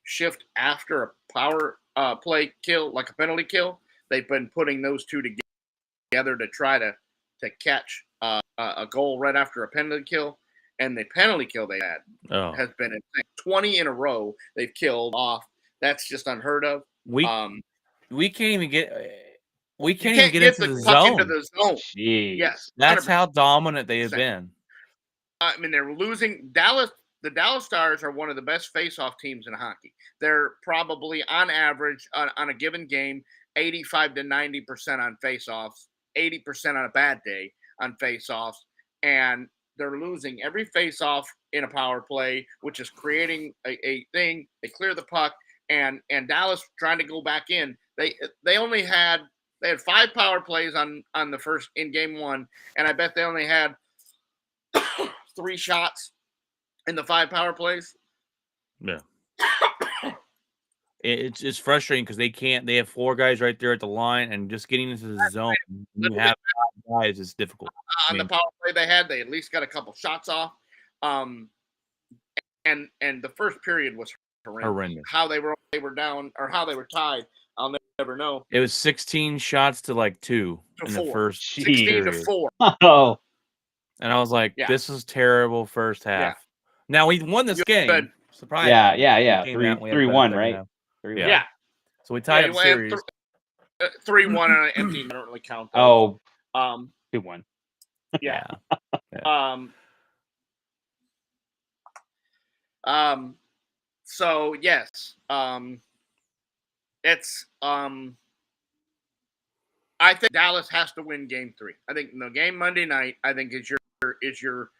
shift after a power play kill, like a penalty kill. They've been putting those two together to try to catch a goal right after a penalty kill. And the penalty kill they had has been insane. 20 in a row they've killed off. That's just unheard of. We can't even get into the zone. Jeez. Yes, that's how dominant they have been. I mean, they're losing. Dallas the Dallas Stars are one of the best face-off teams in hockey. They're probably on average on a given game 85 to 90% on face-offs, 80% on a bad day on face-offs, and they're losing every face-off in a power play, which is creating a thing. They clear the puck, and Dallas trying to go back in. They only had 5 power plays on the first in game 1, and I bet they only had 3 shots in the 5 power plays. Yeah. It's frustrating because they have 4 guys right there at the line, and just getting into the zone, you have 5 guys, is difficult. On the power play they at least got a couple shots off. And the first period was horrendous. How they were down or how they were tied, I'll never know. It was 16 shots to like 2 in 4. The first 16 period. to 4. Oh. And I was like, this is terrible first half. Yeah. Now we won this game. Surprise. Yeah. 3-1, right? 3-1. Yeah. So we tied up series. 3-1 on an empty. I don't really count those. Oh. 2-1. Yeah. So yes. It's I think Dallas has to win game 3. I think the game Monday night, I think is your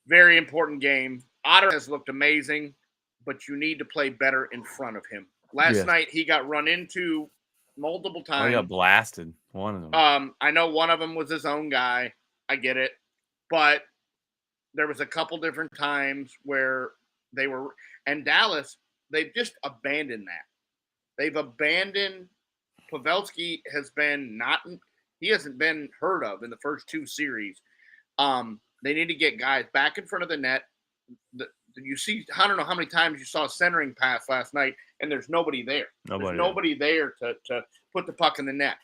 very important game. Otter has looked amazing, but you need to play better in front of him. Last night he got run into multiple times. He got blasted. One of them. I know one of them was his own guy. I get it, but there was a couple different times where they were, and Dallas, they've just abandoned that. They've abandoned. Pavelski he hasn't been heard of in the first 2 series. They need to get guys back in front of the net. You see, I don't know how many times you saw a centering pass last night, and there's nobody there. There's nobody there to put the puck in the net.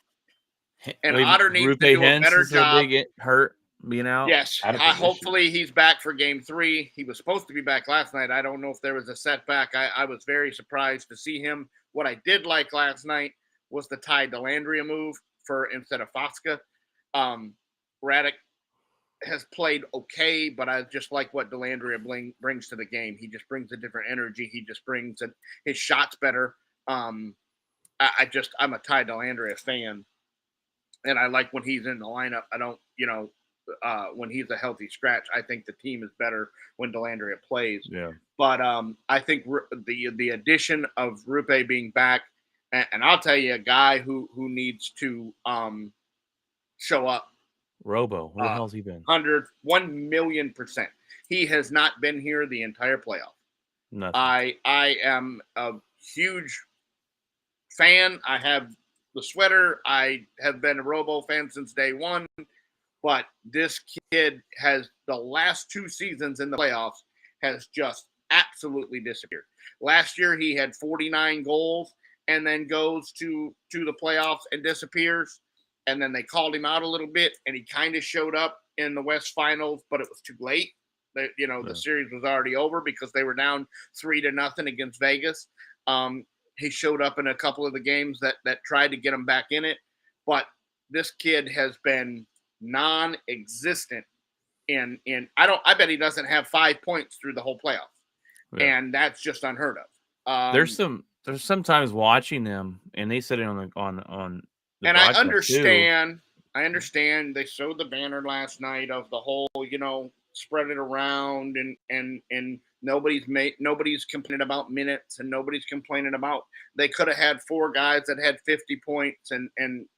And Otter needs to do a better job. Did he get hurt being out? Yes. Hopefully he's back for game 3. He was supposed to be back last night. I don't know if there was a setback. I was very surprised to see him. What I did like last night was the Ty Dellandrea move instead of Foska. Radek has played okay, but I just like what Dellandrea brings to the game. He just brings a different energy. He just brings his shots better. I'm a Ty Dellandrea fan, and I like when he's in the lineup. I don't, when he's a healthy scratch, I think the team is better when Dellandrea plays. Yeah. But I think the addition of Rupe being back, and I'll tell you a guy who needs to show up. Robo, where the hell's he been? 1,000,000%. He has not been here the entire playoff. Nothing. I am a huge fan. I have the sweater. I have been a Robo fan since day one. But this kid has the last 2 seasons in the playoffs has just absolutely disappeared. Last year he had 49 goals and then goes to the playoffs and disappears. And then they called him out a little bit, and he kind of showed up in the West Finals, but it was too late. The series was already over because they were down 3-0 against Vegas. He showed up in a couple of the games that tried to get him back in it, but this kid has been non-existent in I bet he doesn't have 5 points through the whole playoffs, and that's just unheard of. There's sometimes watching them, and they said it on. And I understand. I understand. They showed the banner last night of the whole, spread it around, and nobody's complaining about minutes, and nobody's complaining about they could have had 4 guys that had 50 points and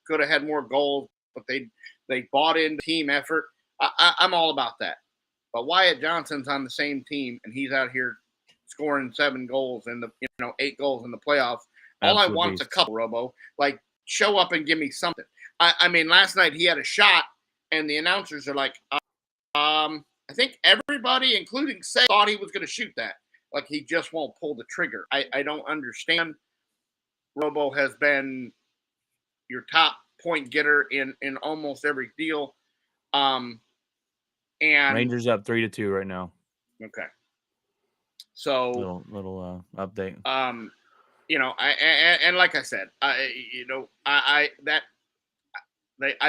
could have had more goals, but they bought into team effort. I'm all about that. But Wyatt Johnson's on the same team, and he's out here scoring 7 goals and 8 goals in the playoffs. All I want's a couple, Robo. Like, show up and give me something. I mean, last night he had a shot, and the announcers are like, I think everybody, including Say, thought he was going to shoot that. Like, he just won't pull the trigger. I don't understand. Robo has been your top point getter in almost every deal. And Rangers up 3-2 right now. Okay. So little update. And like I said, I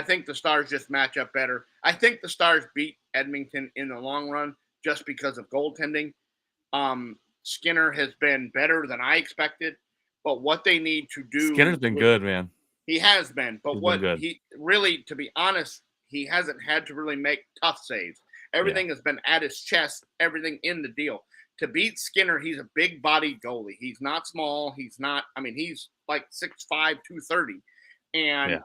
think the Stars just match up better. I think the Stars beat Edmonton in the long run, just because of goaltending. Skinner has been better than I expected, but what they need to do, Skinner's been good, man. He has been, but He's what been good. he really, to be honest, he hasn't had to really make tough saves. Everything has been at his chest, everything in the deal. To beat Skinner, he's a big body goalie. He's not small. He's not, I mean, he's like 6'5", 230. And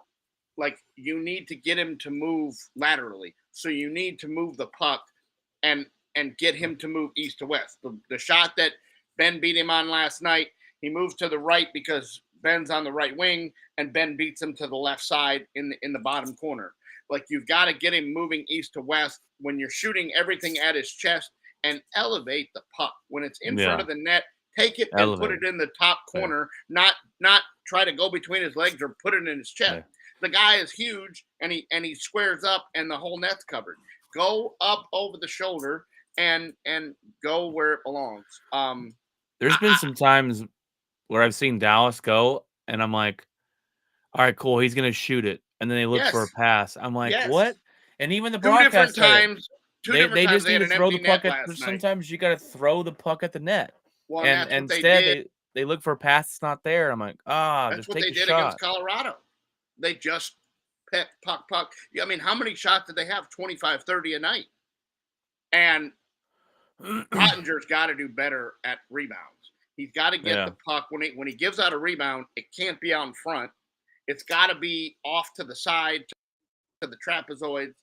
like, you need to get him to move laterally. So you need to move the puck and get him to move east to west. The shot that Ben beat him on last night, he moves to the right because Ben's on the right wing, and Ben beats him to the left side in the bottom corner. Like, you've got to get him moving east to west when you're shooting everything at his chest, and elevate the puck. When it's in front of the net, take it and put it in the top corner, not try to go between his legs or put it in his chest. The guy is huge, and he squares up, and the whole net's covered. Go up over the shoulder and go where it belongs. There's been some times where I've seen Dallas go, and I'm like, all right, cool, he's gonna shoot it, and then they look for a pass. I'm like, what? And even the broadcast they just need to throw the puck at. Sometimes you got to throw the puck at the net. Well, and instead they look for a pass that's not there. I'm like, that's just what take they the did shot. against Colorado. They just puck. I mean, how many shots did they have? 25, 30 a night. And Ottinger's got to do better at rebounds. He's got to get the puck when he gives out a rebound. It can't be out in front. It's got to be off to the side to the trapezoids.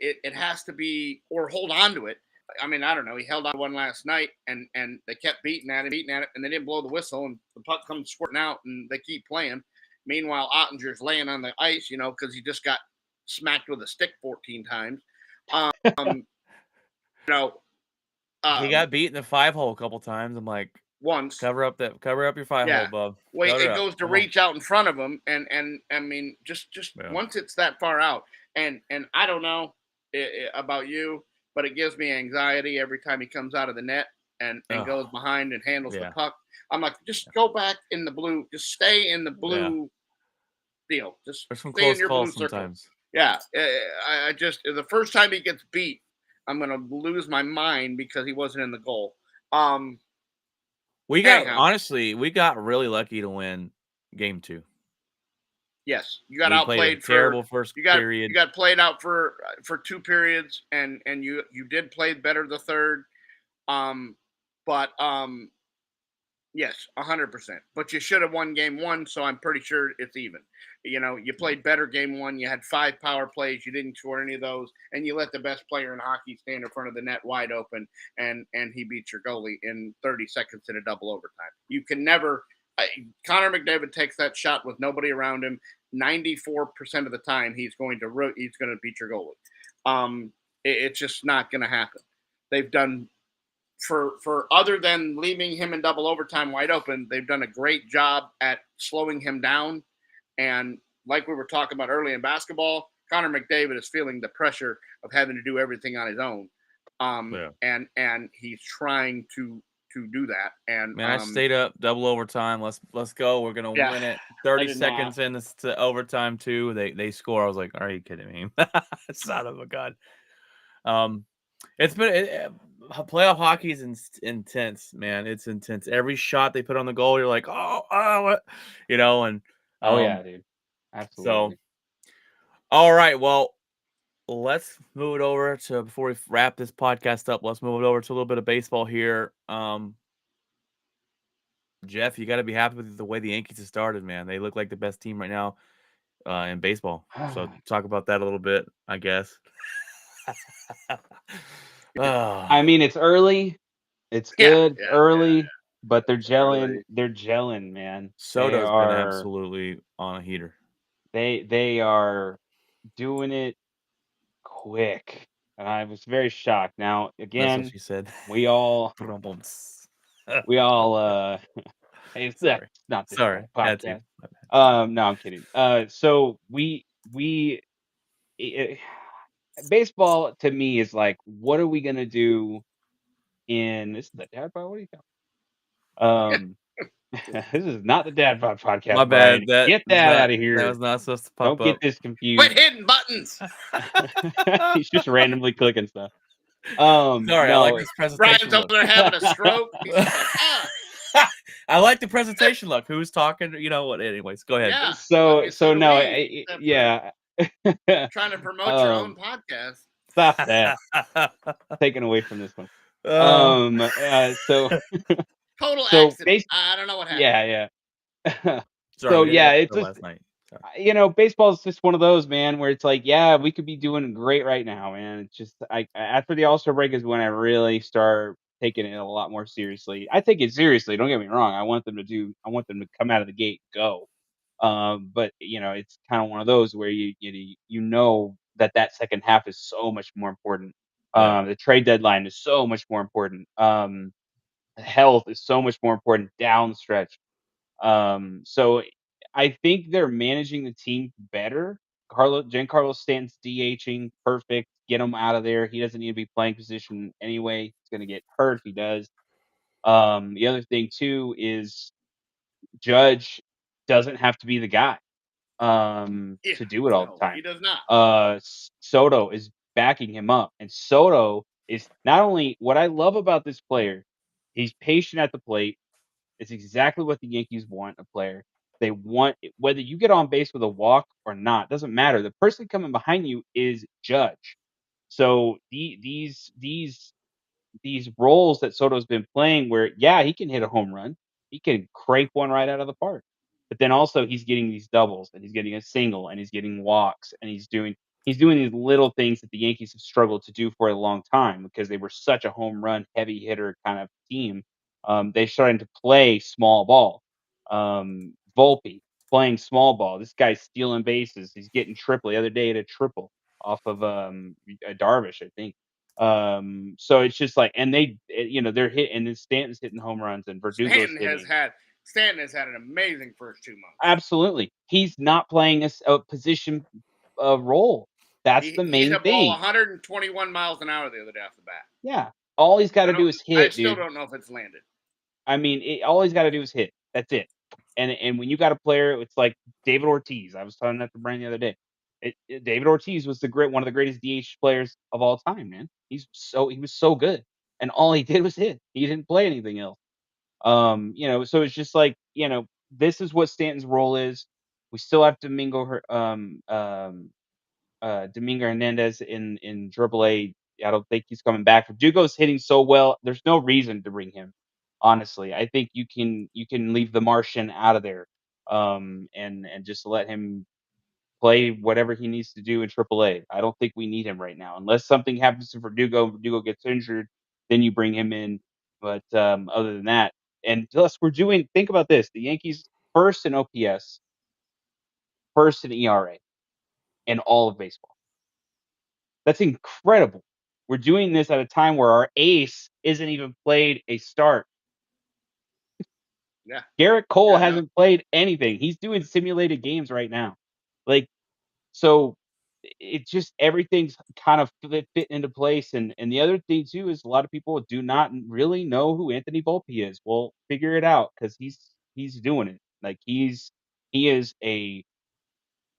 It has to be, or hold on to it. I mean, I don't know. He held on to one last night, and they kept beating at it, and they didn't blow the whistle, and the puck comes squirting out, and they keep playing. Meanwhile, Ottinger's laying on the ice, because he just got smacked with a stick 14 times. He got beat in the 5-hole a couple times. I'm like, once cover up your 5-hole, bub. Wait, it goes to reach out in front of him, and I mean, just once it's that far out, and I don't know about you, but it gives me anxiety every time he comes out of the net and goes behind and handles the puck. I'm like, just go back in the blue, just stay in the blue deal. Just stay in your blue sometimes. circle. Yeah, I just, the first time he gets beat, I'm gonna lose my mind because he wasn't in the goal. We got really lucky to win game 2. Yes, you got outplayed for terrible first period. You got played out for 2 periods, and you did play better the third. But yes, 100%. But you should have won game 1, so I'm pretty sure it's even. You played better game 1. You had 5 power plays. You didn't score any of those, and you let the best player in hockey stand in front of the net wide open, and he beat your goalie in 30 seconds in a double overtime. You can never. Connor McDavid takes that shot with nobody around him. 94% of the time, he's going to beat your goalie. It's just not going to happen. They've done. For other than leaving him in double overtime wide open, they've done a great job at slowing him down. And like we were talking about early in basketball, Connor McDavid is feeling the pressure of having to do everything on his own. And he's trying to do that. And man, I stayed up double overtime. Let's go. We're gonna win it. 30 seconds in this to overtime too. They score. I was like, are you kidding me? Son of a gun. It's been playoff hockey is intense, man. It's intense. Every shot they put on the goal, you're like, what? And yeah, dude, absolutely. So, all right, well, let's move it over to, before we wrap this podcast up, let's move it over to a little bit of baseball here. Jeff, you got to be happy with the way the Yankees have started, man. They look like the best team right now in baseball. So talk about that a little bit, I guess. I mean, it's early. It's good early, but they're gelling. Early. They're gelling, man. Soto's been absolutely on a heater. They are doing it quick, and I was very shocked. Now, again, that's what she said. we all. It's not this podcast. No, I'm kidding. So baseball to me is like, what are we gonna do in this is the Dad Bod? What are you talking? This is not the Dad Bod podcast. My bad. Get that out of here. That was not supposed to pop up. Don't get this confused. Quit hitting buttons. He's just randomly clicking stuff. Sorry, I like No, this presentation Brian's over look. there having a stroke. He's like, I like the presentation look. Who's talking? You know what? Anyways, go ahead. yeah. so So do no, we. Except for yeah. trying to promote your own podcast. Stop that. Taken away from this one. Uh, So Total so accident. base, I don't know what happened. yeah. sorry, So we didn't yeah, have the it's show just, last night. Sorry. baseball is just one of those, man, where it's like, yeah, we could be doing great right now, man. It's just, after the All-Star break is when I really start taking it a lot more seriously. I take it seriously. Don't get me wrong. I want them to come out of the gate, go. But it's kind of one of those where you know that second half is so much more important. Yeah. The trade deadline is so much more important. Health is so much more important down the stretch. So I think they're managing the team better. Giancarlo Stanton's DHing, perfect. Get him out of there. He doesn't need to be playing position anyway. He's gonna get hurt if he does. The other thing too is Judge doesn't have to be the guy Yeah. to do it all No, the he time. does not. Soto is backing him up, and Soto is not only what I love about this player. He's patient at the plate. It's exactly what the Yankees want a player. They want whether you get on base with a walk or not, doesn't matter. The person coming behind you is Judge. So these roles that Soto's been playing where, yeah, he can hit a home run. He can crank one right out of the park. But then also he's getting these doubles and he's getting a single and he's getting walks and he's doing these little things that the Yankees have struggled to do for a long time because they were such a home run heavy hitter kind of team. They started to play small ball. Volpe playing small ball. This guy's stealing bases. He's getting triple. The other day, he had a triple off of a Darvish, I think. So it's just like, and they're hit, and then Stanton's hitting home runs, and Verdugo's hitting. Stanton has had an amazing first 2 months. Absolutely, he's not playing a position role. That's the He hit main a ball thing. 121 miles an hour the other day off the bat. Yeah, all he's got to do is I hit, still dude. don't know if it's landed. I mean, all he's got to do is hit. That's it. And when you got a player, it's like David Ortiz. I was talking that to Brian the other day. David Ortiz was one of the greatest DH players of all time, man. He was so good, and all he did was hit. He didn't play anything else. So it's just like, this is what Stanton's role is. We still have Domingo Hernandez in AAA. I don't think he's coming back. Verdugo's hitting so well. There's no reason to bring him. Honestly, I think you can leave the Martian out of there, and just let him play whatever he needs to do in AAA. I don't think we need him right now, unless something happens to Verdugo. Verdugo gets injured, then you bring him in. But other than that, and plus think about this: the Yankees first in OPS, first in ERA, in all of baseball. That's incredible. We're doing this at a time where our ace isn't even played a start. Yeah. Garrett Cole Yeah, hasn't played anything. He's doing simulated games right now. Like, so it's just everything's kind of fitting into place. And the other thing too is a lot of people do not really know who Anthony Volpe is. Well, figure it out because he's doing it. Like he is a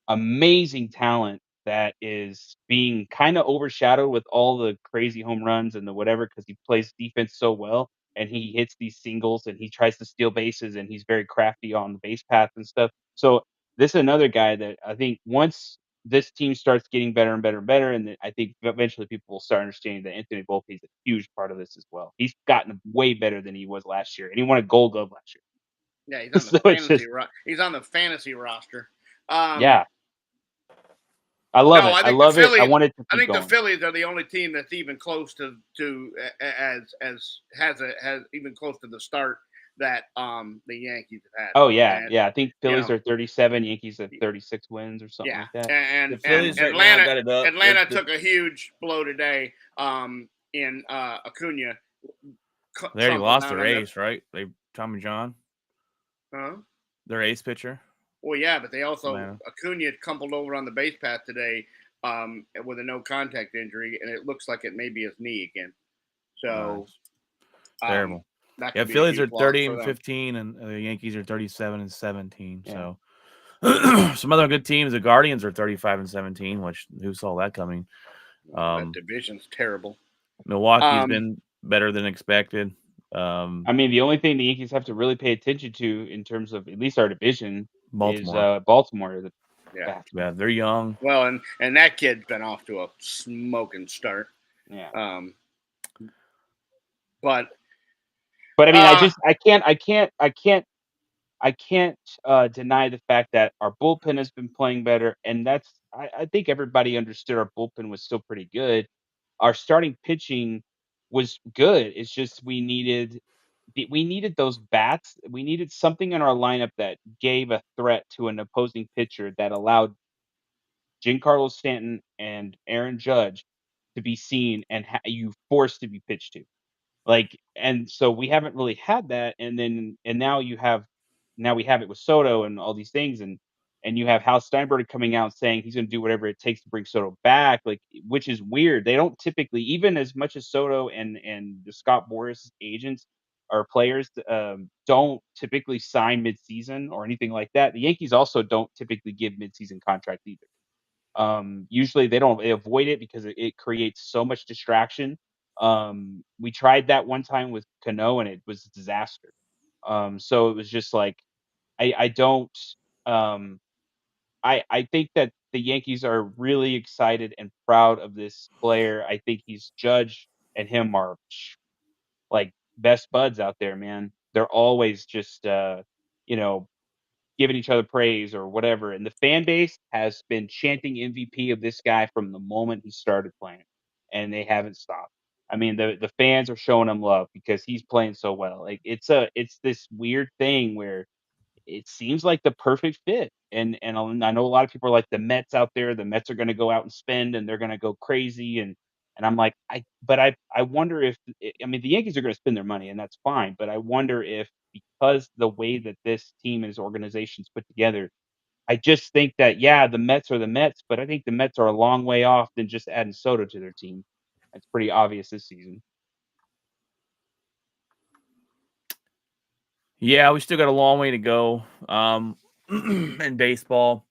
amazing talent that is being kind of overshadowed with all the crazy home runs and the whatever because he plays defense so well and he hits these singles and he tries to steal bases and he's very crafty on the base path and stuff. So this is another guy that I think once this team starts getting better and better and better, and then I think eventually people will start understanding that Anthony Volpe is a huge part of this as well. He's gotten way better than he was last year, and he won a Gold Glove last year. Yeah, he's on the So it's just, he's on the fantasy roster. yeah, I love it. I I think love the it. Phillies. I want it to I keep think going. the Phillies are the only team that's even close to as has even close to the start that the Yankees have had. Oh yeah, And, yeah. I think Phillies know, are 37, Yankees have 36 wins or something yeah, like that. and The Phillies right now got it up. Atlanta took a huge blow today in Acuna. They already lost their ace, right? Tommy John, Huh? their ace pitcher. Well, yeah, but they also Atlanta. Acuna crumpled over on the base path today with a no contact injury, and it looks like it may be his knee again. So Terrible. That Yeah, could be a Phillies are huge loss 30 for and them. 15, and the Yankees are 37 and 17. Yeah. So some other good teams. The Guardians are 35 and 17, which who saw that coming? That division's terrible. Milwaukee's been better than expected. I mean, the only thing the Yankees have to really pay attention to in terms of at least our division is Baltimore. Baltimore. The Yeah. bastard. Yeah, they're young. Well, and that kid's been off to a smoking start. Yeah. But I mean, I can't deny the fact that our bullpen has been playing better, and I think everybody understood our bullpen was still pretty good. Our starting pitching was good. It's just we needed those bats. We needed something in our lineup that gave a threat to an opposing pitcher that allowed Giancarlo Stanton and Aaron Judge to be seen and you forced to be pitched to. Like, and so we haven't really had that, and now we have it with Soto and all these things, and you have Hal Steinbrenner coming out saying he's gonna do whatever it takes to bring Soto back, like, which is weird. They don't typically, even as much as Soto and the Scott Boras agents or players, don't typically sign midseason or anything like that. The Yankees also don't typically give midseason contracts either. Usually they avoid it because it creates so much distraction. We tried that one time with Cano and it was a disaster. So it was just like I don't um I think that the Yankees are really excited and proud of this player. I think he's Judge and him are like best buds out there, man. They're always just you know, giving each other praise or whatever. And the fan base has been chanting MVP of this guy from the moment he started playing, and they haven't stopped. I mean, the fans are showing him love because he's playing so well. Like it's this weird thing where it seems like the perfect fit. I know a lot of people are like the Mets out there. The Mets are going to go out and spend, and they're going to go crazy. And I'm like, I wonder if I mean the Yankees are going to spend their money, and that's fine. But I wonder if because the way that this team and his organization's put together, I just think that yeah, the Mets are the Mets, but I think the Mets are a long way off than just adding Soto to their team. That's pretty obvious this season. Yeah, we still got a long way to go. In baseball,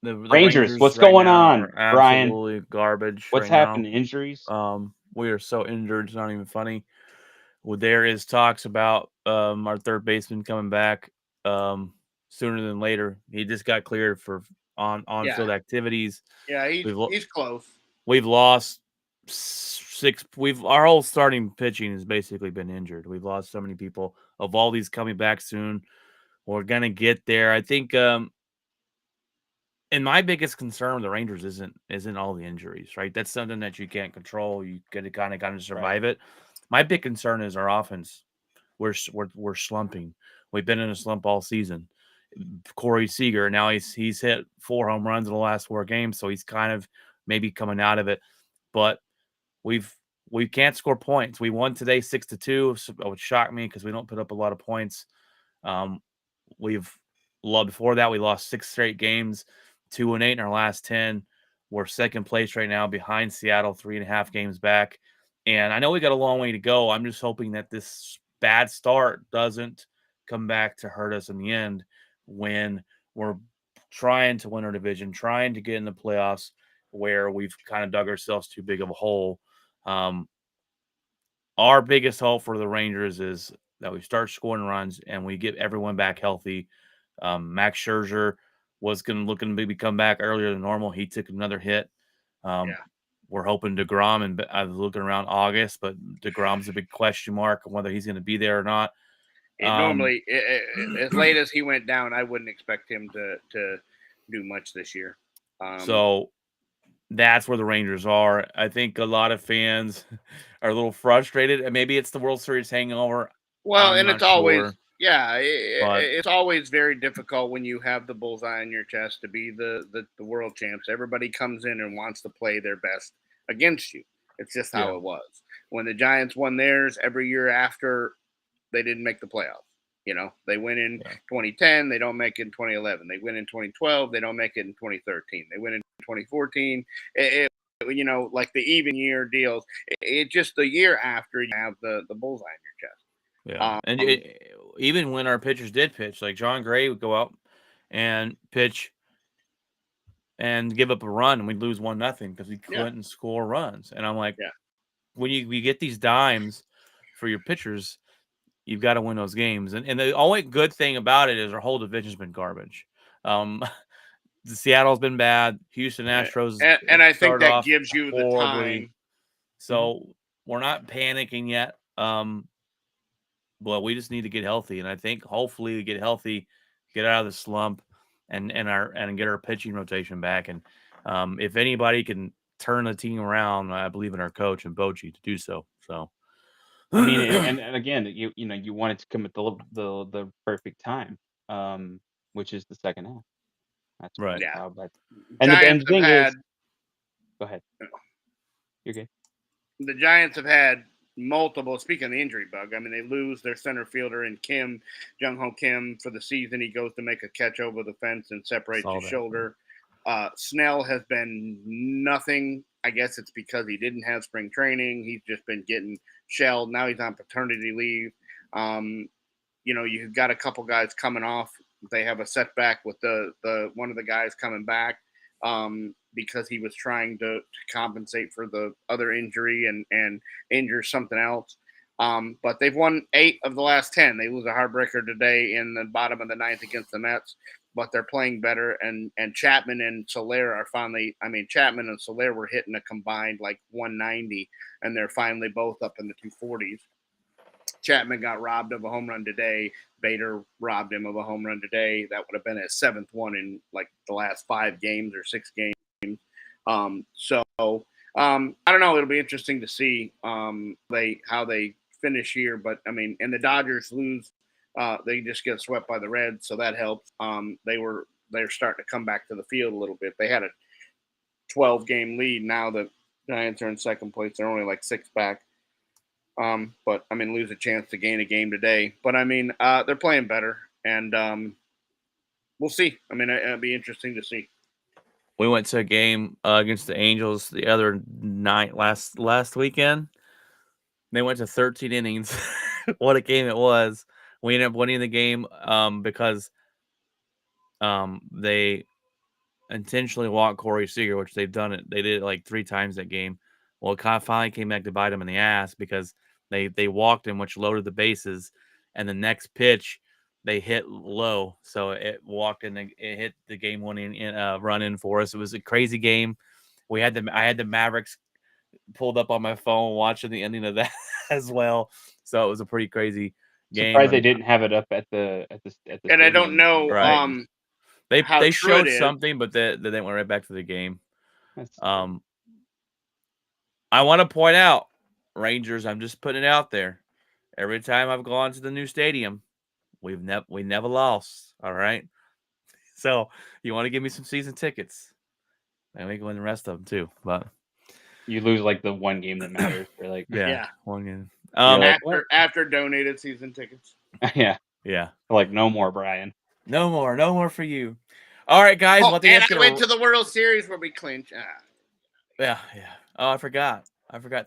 the Rangers, Rangers what's right going now on, are Brian? absolutely garbage What's right now. happening? Injuries? We are so injured, it's not even funny. Well, there is talks about our third baseman coming back sooner than later. He just got cleared for on-field activities. Yeah, he's close. We've lost six. Our whole starting pitching has basically been injured. We've lost so many people. Of all these coming back soon, we're gonna get there. I think. And my biggest concern with the Rangers isn't all the injuries, right? That's something that you can't control. You got to kind of survive it. My big concern is our offense. We're slumping. We've been in a slump all season. Corey Seager, now he's hit 4 home runs in the last 4 games, so he's kind of maybe coming out of it. But we can't score points. We won today 6-2, which shocked me because we don't put up a lot of points. We've before that we lost 6 straight games, 2-8 in our last 10. We're second place right now behind Seattle, 3.5 games back. And I know we got a long way to go. I'm just hoping that this bad start doesn't come back to hurt us in the end when we're trying to win our division, trying to get in the playoffs where we've kind of dug ourselves too big of a hole. Our biggest hope for the Rangers is that we start scoring runs and we get everyone back healthy. Max Scherzer was looking to maybe come back earlier than normal. He took another hit. We're hoping DeGrom, and I was looking around August, but DeGrom's a big question mark on whether he's going to be there or not. Normally, as late as he went down, I wouldn't expect him to do much this year. So that's where the Rangers are. I think a lot of fans are a little frustrated, and maybe it's the World Series hangover. Well, I'm and not it's always sure. it's always very difficult when you have the bullseye on your chest to be the world champs. Everybody comes in and wants to play their best against you. It's just how it was. When the Giants won theirs every year after, they didn't make the playoffs. You know, they win in 2010, they don't make it in 2011. They win in 2012, they don't make it in 2013. They win in 2014. You know, like the even year deals. It just the year after you have the bullseye on your chest. Yeah, and even when our pitchers did pitch, like John Gray would go out and pitch and give up a run, and we'd lose 1-0 because we Yeah. couldn't score runs. And I'm like, Yeah. when you get these dimes for your pitchers, you've got to win those games. And the only good thing about it is our whole division's been garbage. Seattle's been bad. Houston Astros And I think started that off gives you the horribly. time. So we're not panicking yet. But we just need to get healthy, and I think hopefully we get healthy, get out of the slump, and get our pitching rotation back. And if anybody can turn the team around, I believe in our coach and Bochy to do so. So I mean, and again, you want it to come at the perfect time, which is the second half. That's right. Yeah. how. But and Giants the have thing had is, go ahead. You're good. the Giants have had multiple. Speaking of the injury bug, I mean, they lose their center fielder in Jung Ho Kim for the season. He goes to make a catch over the fence and separates Saw his that. shoulder. Snell has been nothing. I guess it's because he didn't have spring training. He's just been getting shelled. Now he's on paternity leave. You've got a couple guys coming off. They have a setback with the one of the guys coming back because he was trying to compensate for the other injury and injure something else. But they've won 8 of the last 10. They lose a heartbreaker today in the bottom of the ninth against the Mets, but they're playing better. And Chapman and Soler are finally. I mean, Chapman and Soler were hitting a combined like 190, and they're finally both up in the 240s. Chapman got robbed of a home run today. Bader robbed him of a home run today. That would have been his 7th one in like the last 5 games or 6 games. I don't know. It'll be interesting to see how they finish here. But I mean, and the Dodgers lose. They just get swept by the Reds, so that helps. They're starting to come back to the field a little bit. They had a 12-game lead. Now the Giants are in second place. They're only like 6 back. But I mean, lose a chance to gain a game today. But I mean, they're playing better, and we'll see. I mean, it'll be interesting to see. We went to a game against the Angels the other night last weekend. They went to 13 innings. What a game it was! We ended up winning the game because they intentionally walked Corey Seager, which they've done it. They did it like 3 times that game. Well, it finally came back to bite them in the ass because they walked him, which loaded the bases, and the next pitch they hit low, so it walked and it hit the game winning run in for us. It was a crazy game. I had the Mavericks pulled up on my phone watching the ending of that as well. So it was a pretty crazy game. Surprised they didn't have it up at the And I don't stadium. know Right. how They true it showed is. something, but they went right back to the game. That's I want to point out, Rangers, I'm just putting it out there. Every time I've gone to the new stadium, we never lost. All right. So you want to give me some season tickets? And we can win the rest of them too. But you lose like the one game that matters. You're like, Yeah. one game. You're like, what? After donated season tickets. Yeah, Yeah. like no more, Brian. No more for you. All right, guys. Oh, Well, I think and that's I gonna. went to the World Series where we clinched. Yeah. Oh, I forgot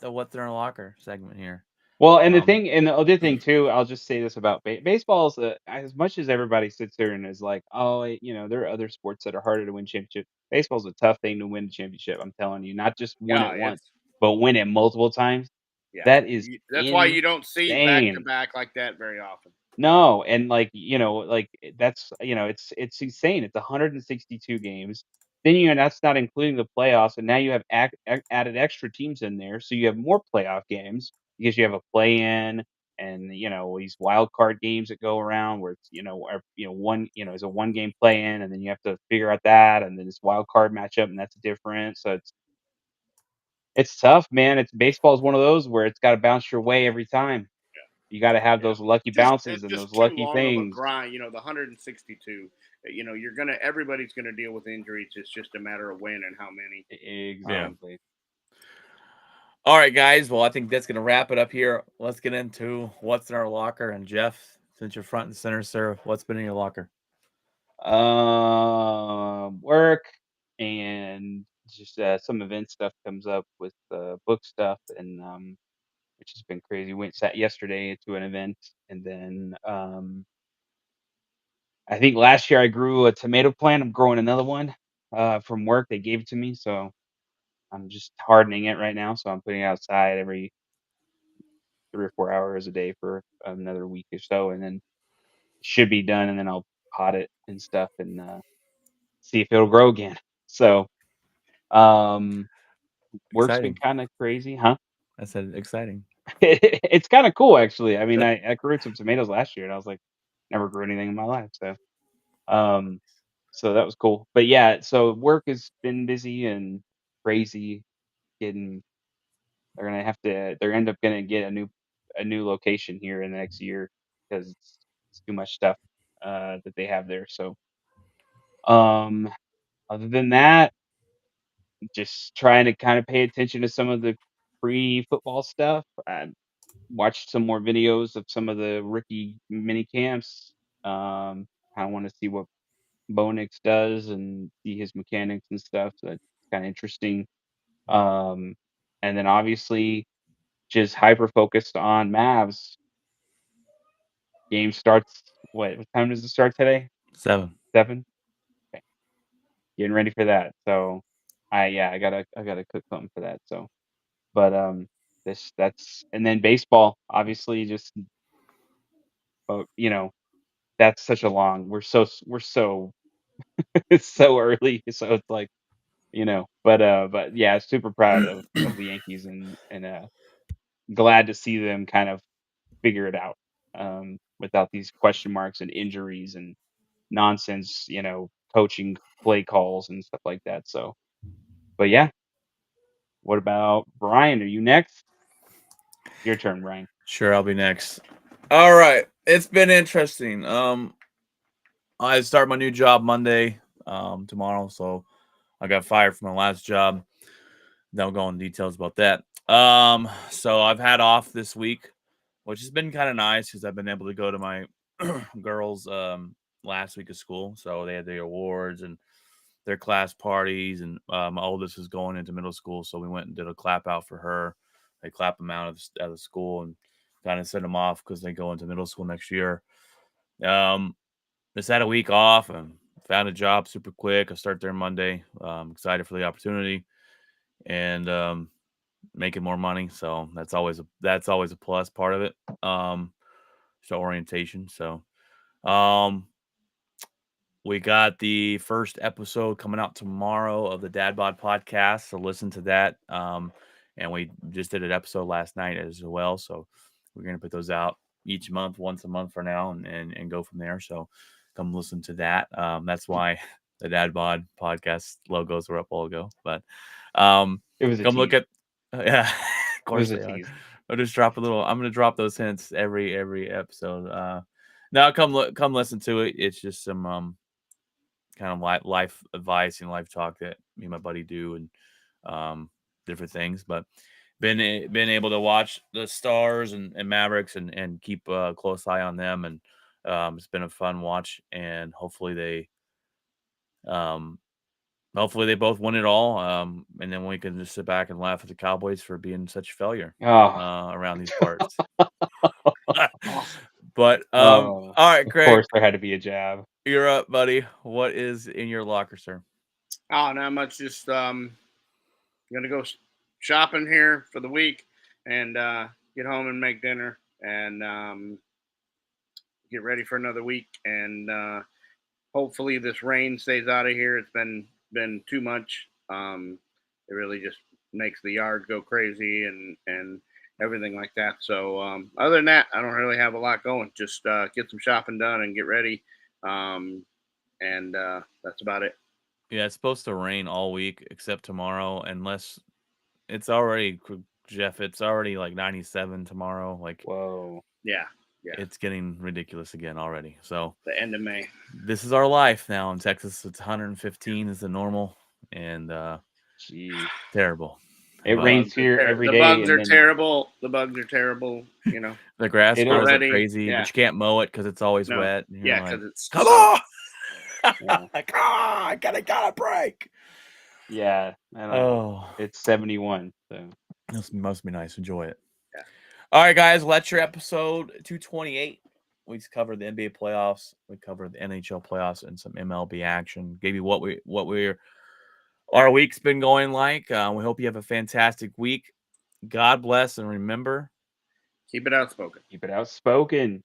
the what's in our locker segment here. Well, and Um, the other thing too, I'll just say this about baseball is as much as everybody sits there and is like, oh, there are other sports that are harder to win championship. Baseball's a tough thing to win a championship. I'm telling you, not just win it once, but win it multiple times. Yeah. That is That's why you don't see back to insane. back like that very often. No, and that's it's insane. It's 162 games. Then that's not including the playoffs, and now you have added extra teams in there, so you have more playoff games because you have a play-in and these wild card games that go around where it's one is a one game play-in, and then you have to figure out that, and then this wild card matchup, and that's different. So it's tough, man. It's baseball is one of those where it's got to bounce your way every time. You got to have those lucky bounces It's and just those too lucky long of a things. grind. The 162. Everybody's gonna deal with injuries. It's just a matter of when and how many. Exactly. All right, guys. Well, I think that's gonna wrap it up here. Let's get into what's in our locker. And Jeff, since you're front and center, sir, what's been in your locker? Work and just some event stuff comes up with book stuff, and which has been crazy. Sat yesterday to an event, and then I think last year I grew a tomato plant. I'm growing another one. from work. They gave it to me, so I'm just hardening it right now. So I'm putting it outside every 3 or 4 hours a day for another week or so, and then it should be done. And then I'll pot it and stuff and see if it'll grow again. So work's been Exciting. kind of crazy, huh? I said exciting. It's kind of cool, actually. I mean, I grew some tomatoes last year, and I was like, never grew anything in my life. Um, so that was cool. But yeah, so work has been busy and crazy. Getting they're end up gonna get a new location here in the next year because it's too much stuff that they have there. So um, other than that, just trying to kind of pay attention to some of the pre-football stuff. I watched some more videos of some of the rookie mini camps. I want to see what Bonix does and see his mechanics and stuff. So that's kind of interesting. Um, and then obviously just hyper focused on Mavs. Game starts. What time does it start today? 7. 7. Okay. Getting ready for that. So I gotta cook something for that. So, but that's and then baseball obviously just you know that's such a long. We're so it's so early. So it's like but yeah, super proud of the Yankees and glad to see them kind of figure it out without these question marks and injuries and nonsense, coaching play calls and stuff like that. So, but yeah, what about Brian? Are you next? Your turn, Brian. Sure, I'll be next. All right. It's been interesting. I start my new job Monday, tomorrow. So I got fired from my last job. Don't go into details about that. So I've had off this week, which has been kind of nice because I've been able to go to my girls' last week of school. So they had the awards and their class parties, and my oldest is going into middle school, so we went and did a clap out for her. They clap them out of the school and kind of send them off because they go into middle school next year. Um, just had a week off and found a job super quick. I start there Monday. Excited for the opportunity and making more money. So that's always a plus part of it. So orientation. So um, we got the first episode coming out tomorrow of the Dad Bod podcast. So listen to that. And we just did an episode last night as well. So we're going to put those out each month, once a month for now, and go from there. So come listen to that. That's why the Dad Bod podcast logos were up a while ago. But It was a come look tease. at, yeah, of It was course a they are. tease. I'll just drop a little. I'm going to drop those hints every episode. Now come listen to it. It's just some kind of life advice and life talk that me and my buddy do, and different things. But been able to watch the Stars and Mavericks and keep a close eye on them, and it's been a fun watch. And um, hopefully they both win it all, and then we can just sit back and laugh at the Cowboys for being such a failure Oh, around these parts. But oh, all right, of Craig, course there had to be a jab. you're up, buddy. What is in your locker, sir? Oh, not much. Just gonna go shopping here for the week and get home and make dinner and get ready for another week. And hopefully this rain stays out of here. It's been too much. It really just makes the yard go crazy and everything like that. So other than that, I don't really have a lot going. Just get some shopping done and get ready. And that's about it. Yeah, it's supposed to rain all week except tomorrow, unless it's already Jeff. It's already like 97 tomorrow. Like Whoa. Yeah. Yeah. it's getting ridiculous again already. So The end of May. this is our life now in Texas. It's 115 is the normal, and Jeez. terrible. It But rains here every The day, bugs and are then terrible. The bugs are terrible. You know. the grass It grows like already- crazy, yeah. but you can't mow it because it's always No. wet. And you're Yeah, like, because it's come on, Yeah. like I gotta break. yeah, I don't know. Oh, It's 71. So this must be nice. Enjoy it. Yeah. All right, guys. Well, that's your episode 228. We just covered the NBA playoffs. We covered the NHL playoffs and some MLB action. Gave you what we're our week's been going like. We hope you have a fantastic week. God bless, and remember, Keep it outspoken. Keep it outspoken.